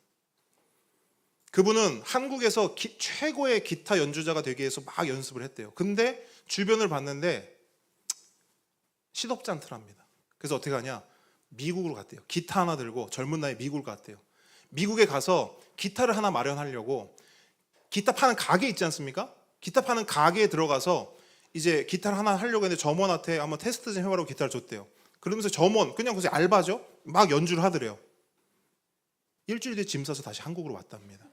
그분은 한국에서 최고의 기타 연주자가 되기 위해서 막 연습을 했대요. 근데 주변을 봤는데 시덥지 않더랍니다. 그래서 어떻게 하냐, 미국으로 갔대요. 기타 하나 들고 젊은 나이에 미국을 갔대요. 미국에 가서 기타를 하나 마련하려고 기타 파는 가게 있지 않습니까? 기타 파는 가게에 들어가서 이제 기타를 하나 하려고 했는데 점원한테 한번 테스트 좀 해보라고 기타를 줬대요. 그러면서 점원, 그냥 그냥 알바죠, 막 연주를 하더래요. 일주일 뒤에 짐 싸서 다시 한국으로 왔답니다.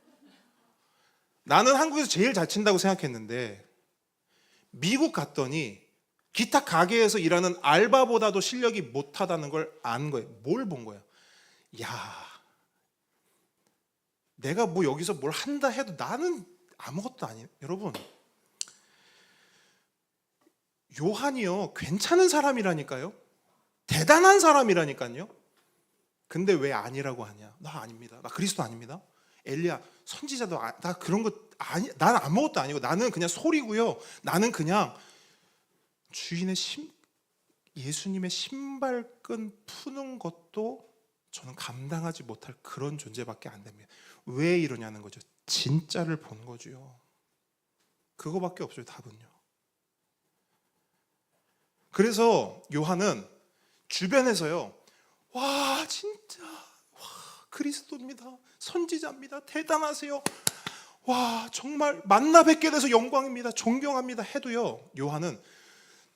나는 한국에서 제일 잘 친다고 생각했는데 미국 갔더니 기타 가게에서 일하는 알바보다도 실력이 못하다는 걸 안 거예요. 뭘 본 거야? 야, 내가 뭐 여기서 뭘 한다 해도 나는 아무것도 아니에요. 여러분, 요한이요, 괜찮은 사람이라니까요. 대단한 사람이라니까요. 근데 왜 아니라고 하냐? 나 아닙니다. 나 그리스도 아닙니다. 엘리야, 선지자도 나 그런 거 아니, 난 아무것도 아니고 나는 그냥 소리고요. 나는 그냥 주인의 예수님의 신발끈 푸는 것도 저는 감당하지 못할 그런 존재밖에 안 됩니다. 왜 이러냐는 거죠. 진짜를 본 거죠. 그거밖에 없어요, 답은요. 그래서 요한은 주변에서요, 와, 진짜, 와, 그리스도입니다, 선지자입니다, 대단하세요, 와, 정말 만나 뵙게 돼서 영광입니다, 존경합니다 해도요, 요한은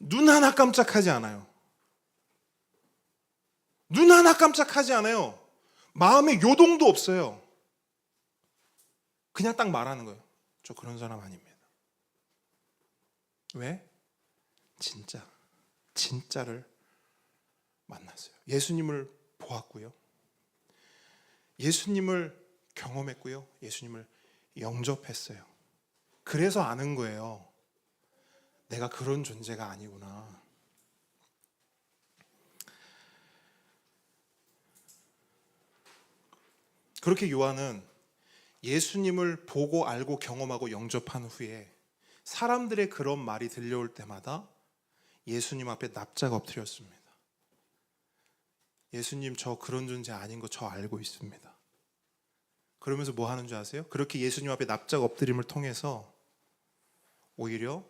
눈 하나 깜짝하지 않아요. 눈 하나 깜짝하지 않아요. 마음에 요동도 없어요. 그냥 딱 말하는 거예요. 저 그런 사람 아닙니다. 왜? 진짜를 만났어요. 예수님을 보았고요. 예수님을 경험했고요. 예수님을 영접했어요. 그래서 아는 거예요. 내가 그런 존재가 아니구나. 그렇게 요한은 예수님을 보고 알고 경험하고 영접한 후에 사람들의 그런 말이 들려올 때마다 예수님 앞에 납작 엎드렸습니다. 예수님, 저 그런 존재 아닌 거 저 알고 있습니다. 그러면서 뭐 하는 줄 아세요? 그렇게 예수님 앞에 납작 엎드림을 통해서 오히려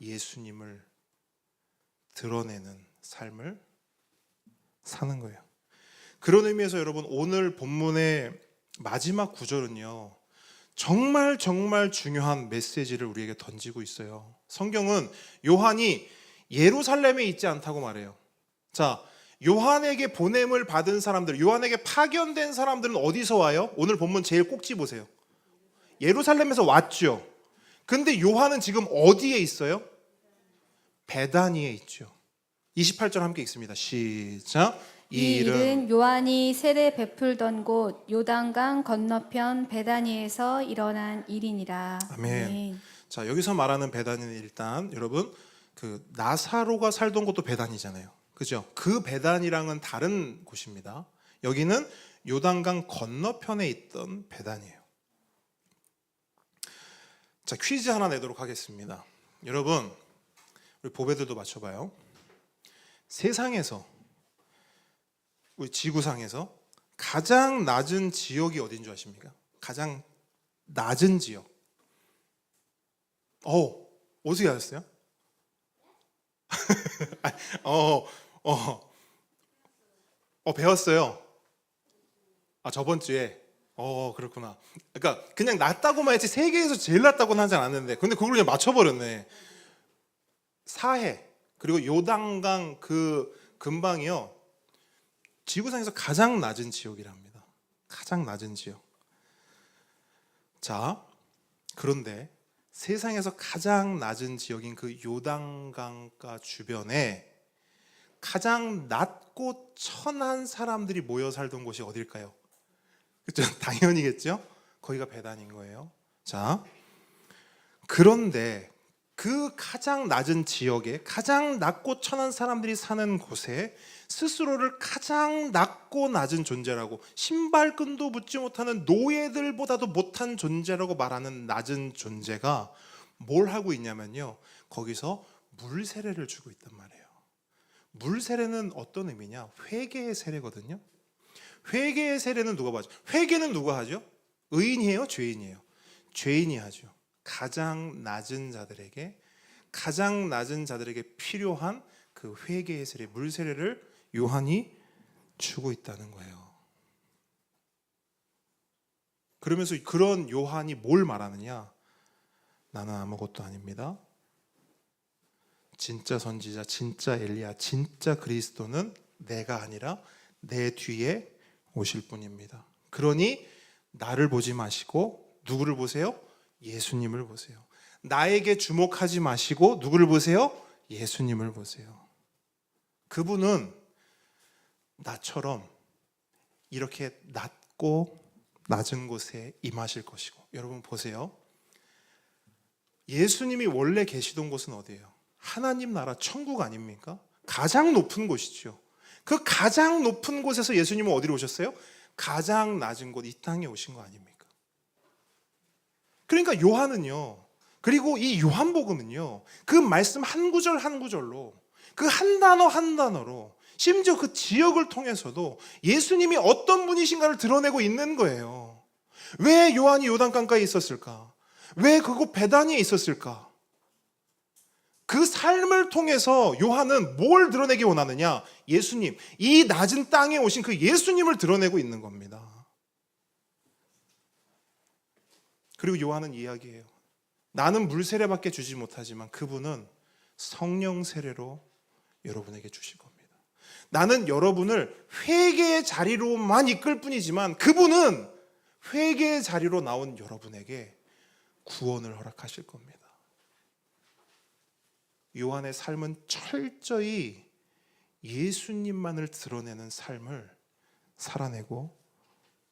예수님을 드러내는 삶을 사는 거예요. 그런 의미에서 여러분, 오늘 본문의 마지막 구절은요, 정말 중요한 메시지를 우리에게 던지고 있어요. 성경은 요한이 예루살렘에 있지 않다고 말해요. 자, 요한에게 보냄을 받은 사람들, 요한에게 파견된 사람들은 어디서 와요? 오늘 본문 제일 꼭지 보세요. 예루살렘에서 왔죠. 근데 요한은 지금 어디에 있어요? 베다니에 있죠. 28절 함께 읽습니다. 시작. 이 일은 요한이 세례 베풀던 곳 요단강 건너편 베다니에서 일어난 일이니라. 아멘. 자, 여기서 말하는 베다니는 일단 여러분, 그 나사로가 살던 곳도 베다니잖아요. 그죠? 그 베다니랑은 다른 곳입니다. 여기는 요단강 건너편에 있던 베다니예요. 자, 퀴즈 하나 내도록 하겠습니다. 여러분, 우리 보배들도 맞춰봐요. 세상에서, 우리 지구상에서 가장 낮은 지역이 어딘 줄 아십니까? 가장 낮은 지역. 어떻게 아셨어요? 배웠어요. 저번 주에. 그렇구나. 그러니까 그냥 낮다고만 했지 세계에서 제일 낮다고는 하지 않았는데, 근데 그걸 그냥 맞춰버렸네. 사해 그리고 요단강 그 근방이요, 지구상에서 가장 낮은 지역이랍니다. 가장 낮은 지역. 자, 그런데 세상에서 가장 낮은 지역인 그 요단강가 주변에 가장 낮고 천한 사람들이 모여 살던 곳이 어딜까요? 그렇죠? 당연히겠죠? 거기가 베단인 거예요. 자, 그런데 그 가장 낮은 지역에 가장 낮고 천한 사람들이 사는 곳에 스스로를 가장 낮고 낮은 존재라고, 신발끈도 붙지 못하는 노예들보다도 못한 존재라고 말하는 낮은 존재가 뭘 하고 있냐면요, 거기서 물 세례를 주고 있단 말이에요. 물 세례는 어떤 의미냐? 회개의 세례거든요. 회개의 세례는 누가 받죠? 회개는 누가 하죠? 의인이에요? 죄인이에요? 죄인이 하죠. 가장 낮은 자들에게 필요한 그 회개의 세례, 물 세례를 요한이 주고 있다는 거예요. 그러면서 그런 요한이 뭘 말하느냐? 나는 아무것도 아닙니다. 진짜 선지자, 진짜 엘리야, 진짜 그리스도는 내가 아니라 내 뒤에 오실 분입니다. 그러니 나를 보지 마시고 누구를 보세요? 예수님을 보세요. 나에게 주목하지 마시고 누구를 보세요? 예수님을 보세요. 그분은 나처럼 이렇게 낮고 낮은 곳에 임하실 것이고, 여러분 보세요. 예수님이 원래 계시던 곳은 어디예요? 하나님 나라 천국 아닙니까? 가장 높은 곳이죠. 그 가장 높은 곳에서 예수님은 어디로 오셨어요? 가장 낮은 곳, 이 땅에 오신 거 아닙니까? 그러니까 요한은요, 그리고 이 요한복음은요, 그 말씀 한 구절 한 구절로, 그 한 단어 한 단어로, 심지어 그 지역을 통해서도 예수님이 어떤 분이신가를 드러내고 있는 거예요. 왜 요한이 요단강가에 있었을까? 왜 그곳 베다니에 있었을까? 그 삶을 통해서 요한은 뭘 드러내기 원하느냐? 예수님, 이 낮은 땅에 오신 그 예수님을 드러내고 있는 겁니다. 그리고 요한은 이야기해요. 나는 물 세례밖에 주지 못하지만 그분은 성령 세례로 여러분에게 주실 겁니다. 나는 여러분을 회개의 자리로만 이끌 뿐이지만 그분은 회개의 자리로 나온 여러분에게 구원을 허락하실 겁니다. 요한의 삶은 철저히 예수님만을 드러내는 삶을 살아내고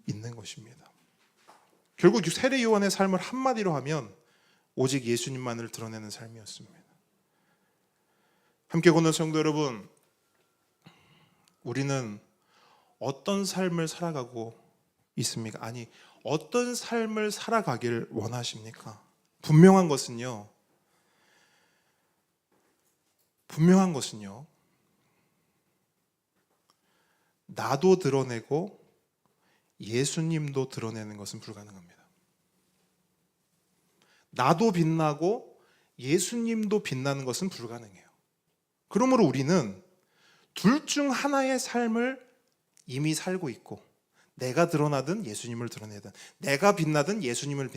있는 것입니다. 결국 세례 요한의 삶을 한마디로 하면 오직 예수님만을 드러내는 삶이었습니다. 함께 보는 성도 여러분, 우리는 어떤 삶을 살아가고 있습니까? 아니, 어떤 삶을 살아가길 원하십니까? 분명한 것은요, 나도 드러내고 예수님도 드러내는 것은 불가능합니다. 나도 빛나고 예수님도 빛나는 것은 불가능해요. 그러므로 우리는 둘 중 하나의 삶을 이미 살고 있고, 내가 드러나든 예수님을 드러내든, 내가 빛나든 예수님을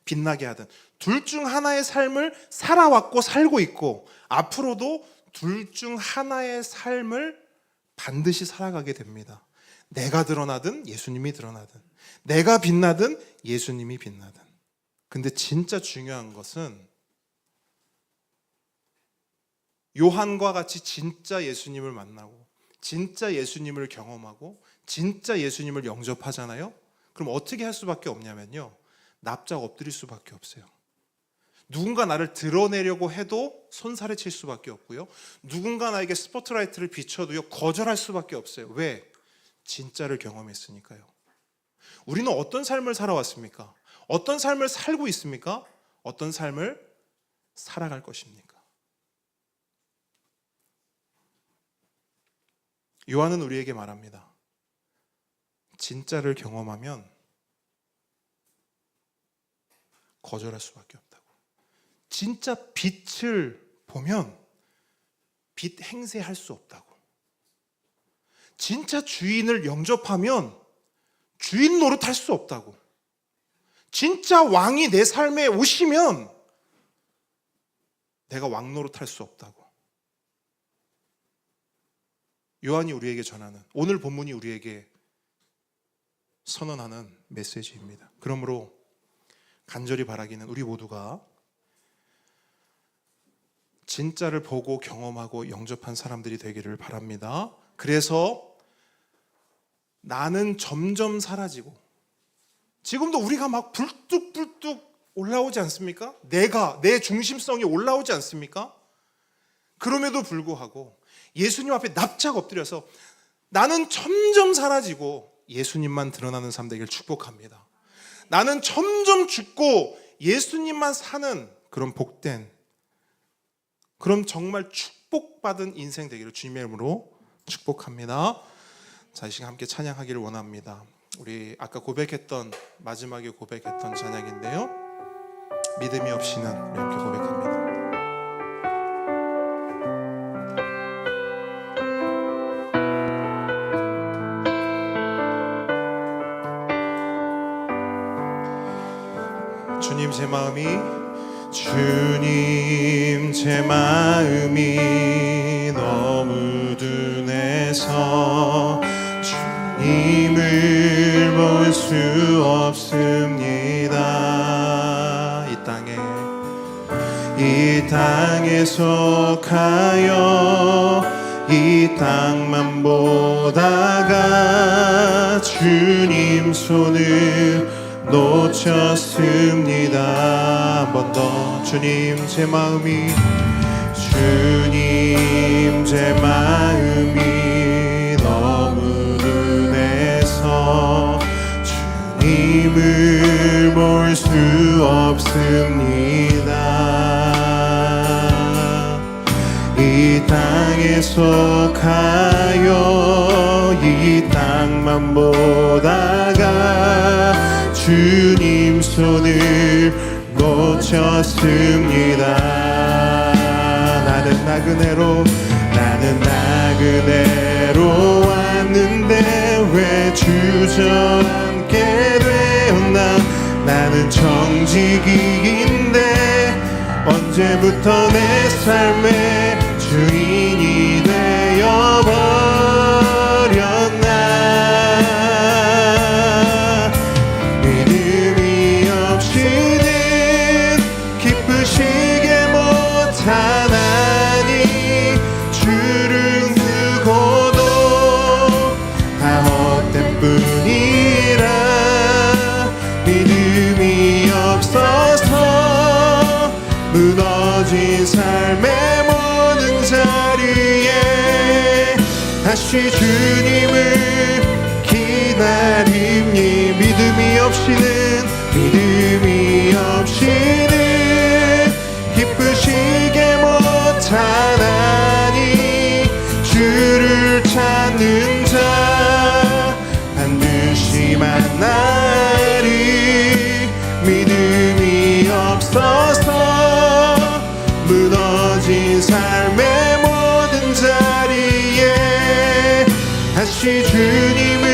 빛나게 하든, 둘 중 하나의 삶을 살아왔고 살고 있고, 앞으로도 둘 중 하나의 삶을 반드시 살아가게 됩니다. 내가 드러나든 예수님이 드러나든, 내가 빛나든 예수님이 빛나든. 근데 진짜 중요한 것은 요한과 같이 진짜 예수님을 만나고 진짜 예수님을 경험하고 진짜 예수님을 영접하잖아요. 그럼 어떻게 할 수밖에 없냐면요, 납작 엎드릴 수밖에 없어요. 누군가 나를 드러내려고 해도 손살에 칠 수밖에 없고요, 누군가 나에게 스포트라이트를 비춰도요 거절할 수밖에 없어요. 왜? 진짜를 경험했으니까요. 우리는 어떤 삶을 살아왔습니까? 어떤 삶을 살고 있습니까? 어떤 삶을 살아갈 것입니까? 요한은 우리에게 말합니다. 진짜를 경험하면 거절할 수밖에 없다고. 진짜 빛을 보면 빛 행세할 수 없다고. 진짜 주인을 영접하면 주인 노릇할 수 없다고. 진짜 왕이 내 삶에 오시면 내가 왕 노릇할 수 없다고. 요한이 우리에게 전하는, 오늘 본문이 우리에게 선언하는 메시지입니다. 그러므로 간절히 바라기는 우리 모두가 진짜를 보고 경험하고 영접한 사람들이 되기를 바랍니다. 그래서 나는 점점 사라지고, 지금도 우리가 막 불뚝불뚝 올라오지 않습니까? 내 중심성이 올라오지 않습니까? 그럼에도 불구하고 예수님 앞에 납작 엎드려서 나는 점점 사라지고 예수님만 드러나는 삶 되기를 축복합니다. 나는 점점 죽고 예수님만 사는 그런 복된, 그럼 정말 축복받은 인생 되기를 주님의 이름으로 축복합니다. 자, 이 시간 함께 찬양하기를 원합니다. 우리 아까 고백했던, 마지막에 고백했던 찬양인데요, 믿음이 없이는, 우리 함께 고백합니다. 주님 제 마음이, 주님 제 마음이 너무 둔해서 주님을 볼 수 없습니다. 이 땅에 속하여 이 땅만 보다가 주님 손을 놓쳤습니다. 한 번 더. 주님 제 마음이, 주님 제 마음이 너무 둔해서 주님을 볼 수 없습니다. 이 땅에 속하여 이 땅만 보다가 주님 손을 놓쳤습니다. 나는 나그네로 왔는데 왜 주저앉게 되었나. 나는 정직이인데 언제부터 내 삶의 주인이 되어버렸나. 믿음이 없이는 기쁘시게 못하나니 주를 두고도 다 헛된 뿐이라. 믿음이 없어서 무너진 삶의 모든 자리에 다시 주님을 기다림니. 믿음이 없이는 기쁘시게 못하나니 주를 찾는 자 반드시 만나리. 믿음이 없어서 무너진 삶의 모든 자리에 다시 주님을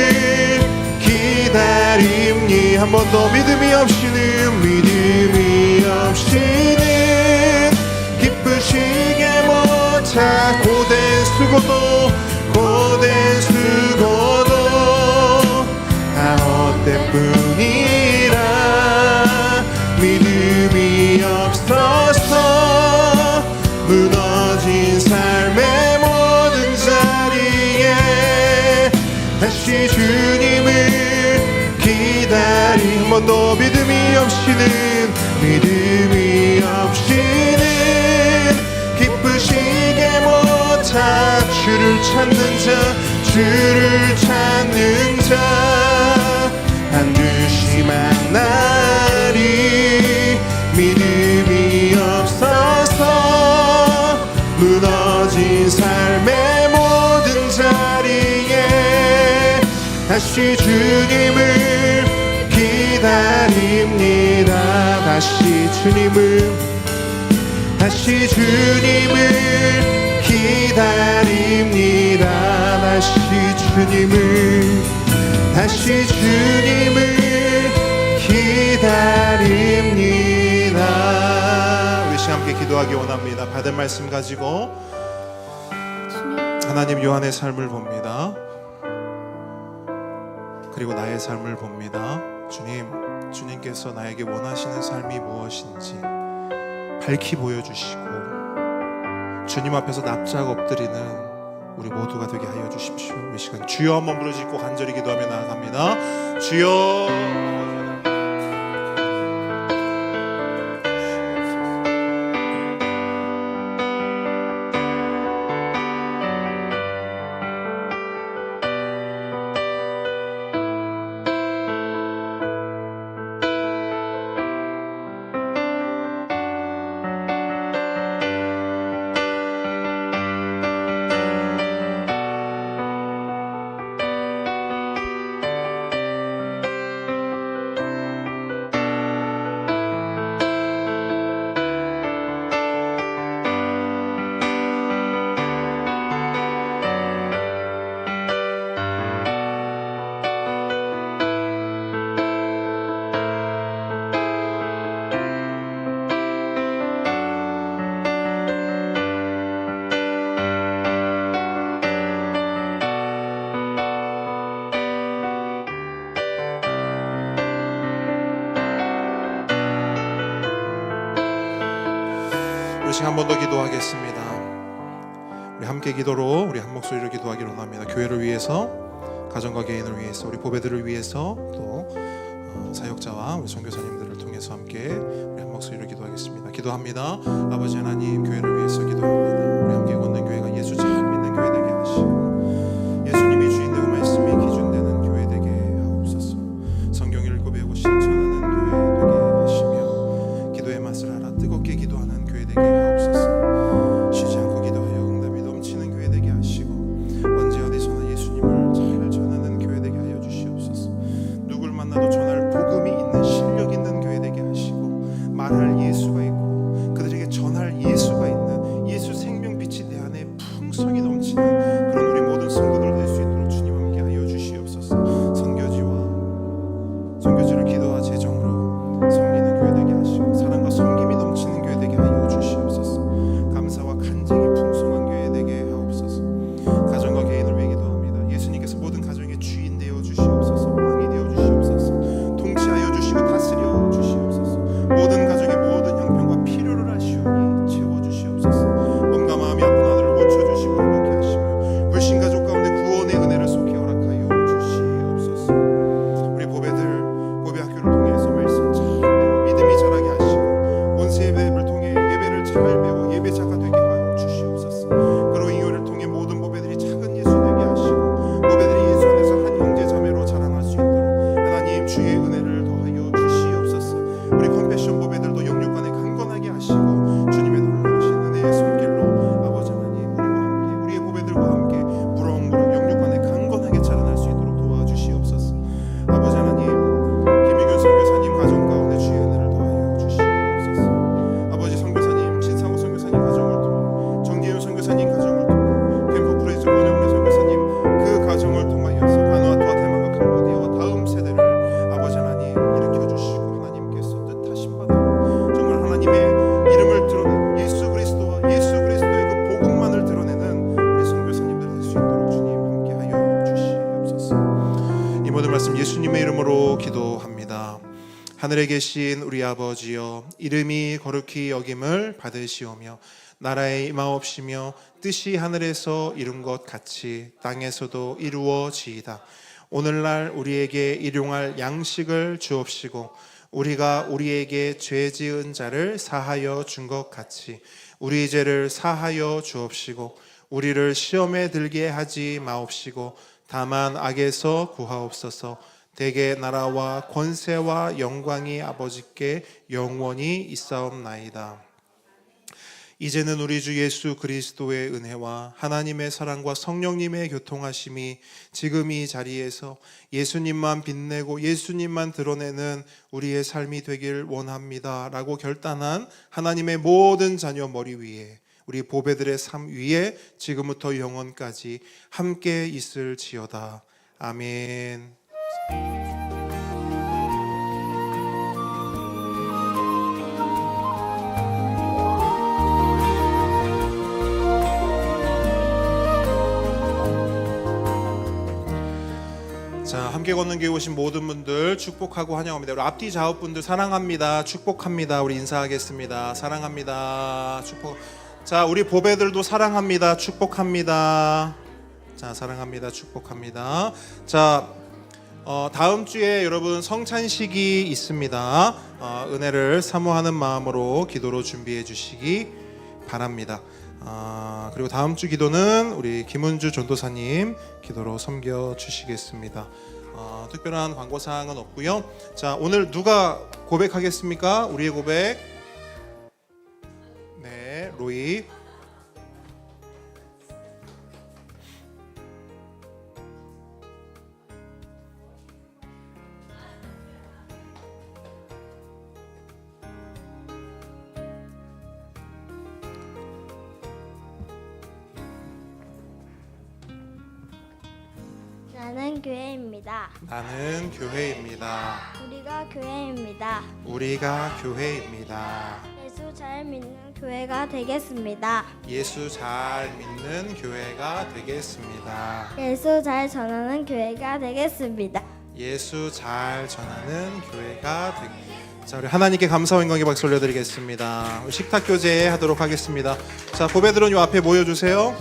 기다림니. 한 번 더. 믿음이 없이는 기쁘시게 못하. 고된 수고도 다 헛된 뿐이라. 믿음이 없어서 무너진 삶의 모든 자리에 다시 주님을 기다리. 한 번 더. 믿음이 없이는 기쁘시게 못하. 주를 찾는 자 반드시 만나리. 믿음이 없어서 무너진 삶의 모든 자리에 다시 주님을 기다립니다. 다시 주님을 기다립니다. 다시 주님을 기다립니다. 우리 시간 함께 기도하기 원합니다. 받은 말씀 가지고 하나님, 요한의 삶을 봅니다. 그리고 나의 삶을 봅니다. 주님께서 나에게 원하시는 삶이 무엇인지 밝히 보여주시고 주님 앞에서 납작 엎드리는 우리 모두가 되게 하여 주십시오. 이 시간 주여 한번 부르짖고 간절히 기도하며 나아갑니다. 주여. 시간 한 번 더 기도하겠습니다. 우리 함께 기도로 우리 한 목소리로 기도하기로 합니다. 교회를 위해서, 가정과 개인을 위해서, 우리 보배들을 위해서, 또 사역자와 우리 선교사님들을 통해서 함께 우리 한 목소리로 기도하겠습니다. 기도합니다. 아버지 하나님, 교회를 위해서 기도합니다. 우리 함께 걷는 교회가 예수 잘 믿는 교회 되게 하시고, 예수님이 주인 되고 말씀이 기준 되는 교회 되게 하옵소서. 성경 읽고 배우고 실천하는 교회 되게 하시며, 기도의 맛을 알아 뜨겁게 기도하는 교회 되게 하옵소서. 쉬지 않고 기도하여 응답이 넘치는 교회 되게 하시고, 언제 어디서나 예수님을 잘 전하는 교회 되게 하여 주시옵소서. 누굴 만나도 전할 복음이 있는 실력 있는 교회 되게 하시고, 말할 예수가 있고 그들에게 전할 예수가 있는 예수 생명빛이 내 안에 풍성히 넘치는 그런 우리 모든 성도들 될 수 있도록 주님 함께 하여 주시옵소서. 선교지를 기도와 재정으로 섬기는 교회 되게 하시고, 사랑과 섬김이 넘치는 교회 되게 하여 주시옵소서. 감사와 간증이 풍성한 교회 되게 하옵소서. 가정과 개인을 위해 기도합니다. 예수님께서 모든 가정의 주인 되어 주시옵소서. 왕이 되어 주시옵소서. 통치하여 주시고 다스려 주시옵소서. 모든 가정의 모든 형편과 필요를 하시오니 채워 주시옵소서. 몸과 마음이 아픈 아들을 고쳐주시고 회복케 하시며, 불신 가족 가운데 구원의 은혜를 속히 허락하여 주시옵소서. 우리 보배 학교를 통해서 말씀 잘 배워 믿음이 자라게 하시고, 온세 예배를 통해 예배를 잘 배워 예배자가 되게 하여 주시옵소서. 그로 이유를 통해 모든 보배들이 작은 예수 되게 하시고, 보배들이 예수 안에서 한 형제 자매로 자라날 수 있도록 하나님 주의 은혜를 더하여 주시옵소서. 우리 컴패션 보배들도 영육간에 강건하게 하시고, 주님의 놀라우신 은혜의 손길로 아버지 하나님 우리와 함께, 우리의 보배들과 함께 무럭무럭 영육간에 강건하게 자라날 수 있도록 도와주시옵소서. 아버지 하나님, 김희균 선교사님 가정 가운데 주의 은혜를 더하여 주시옵소서. 아버지 선교사님, 진상호 선교사님 가정을 통해, 정재윤 선교사님 가정을 통해, 캠프 프레이즈 권영래 선교사님 그 가정을 통하여서 바누아투와 대만과 캄보디아와 다음 세대를 아버지 하나님 일으켜 주시고, 하나님께서 뜻하신 바대로 정말 하나님의 이름을 드러내는 예수 그리스도와 예수 그리스도의 그 복음만을 드러내는 우리 선교사님들 될 수 있도록 주님 함께하여 주시옵소서. 이 모든 말씀 예수님의 이름으로 기도합니다. 하늘에 계신 우리 아버지여, 이름이 거룩히 여김을 받으시오며, 나라의 임하옵시며, 뜻이 하늘에서 이룬 것 같이 땅에서도 이루어지이다. 오늘날 우리에게 일용할 양식을 주옵시고, 우리가 우리에게 죄 지은 자를 사하여 준 것 같이 우리 죄를 사하여 주옵시고, 우리를 시험에 들게 하지 마옵시고, 다만 악에서 구하옵소서. 대개 나라와 권세와 영광이 아버지께 영원히 있사옵나이다. 이제는 우리 주 예수 그리스도의 은혜와 하나님의 사랑과 성령님의 교통하심이 지금 이 자리에서 예수님만 빛내고 예수님만 드러내는 우리의 삶이 되길 원합니다 라고 결단한 하나님의 모든 자녀 머리 위에, 우리 보배들의 삶 위에 지금부터 영원까지 함께 있을지어다. 아멘. 자, 함께 걷는 교회 오신 모든 분들 축복하고 환영합니다. 우리 앞뒤 좌우 분들 사랑합니다. 축복합니다. 우리 인사하겠습니다. 사랑합니다. 축복. 자, 우리 보배들도 사랑합니다. 축복합니다. 자, 사랑합니다. 축복합니다. 자, 다음 주에 여러분 성찬식이 있습니다. 은혜를 사모하는 마음으로 기도로 준비해 주시기 바랍니다. 그리고 다음 주 기도는 우리 김은주 전도사님 기도로 섬겨 주시겠습니다. 특별한 광고 사항은 없고요. 자, 오늘 누가 고백하겠습니까? 우리의 고백. 네, 로이. 나는 교회입니다. 나는 교회입니다. 우리가 교회입니다. 우리가 교회입니다. 예수 잘 믿는 교회가 되겠습니다. 예수 잘 믿는 교회가 되겠습니다. 예수 잘 전하는 교회가 되겠습니다. 예수 잘 전하는 교회가 되기. 자, 우리 하나님께 감사와 영광의 박수 올려드리겠습니다. 식탁 교제 하도록 하겠습니다. 자, 고배들은 요 앞에 모여주세요.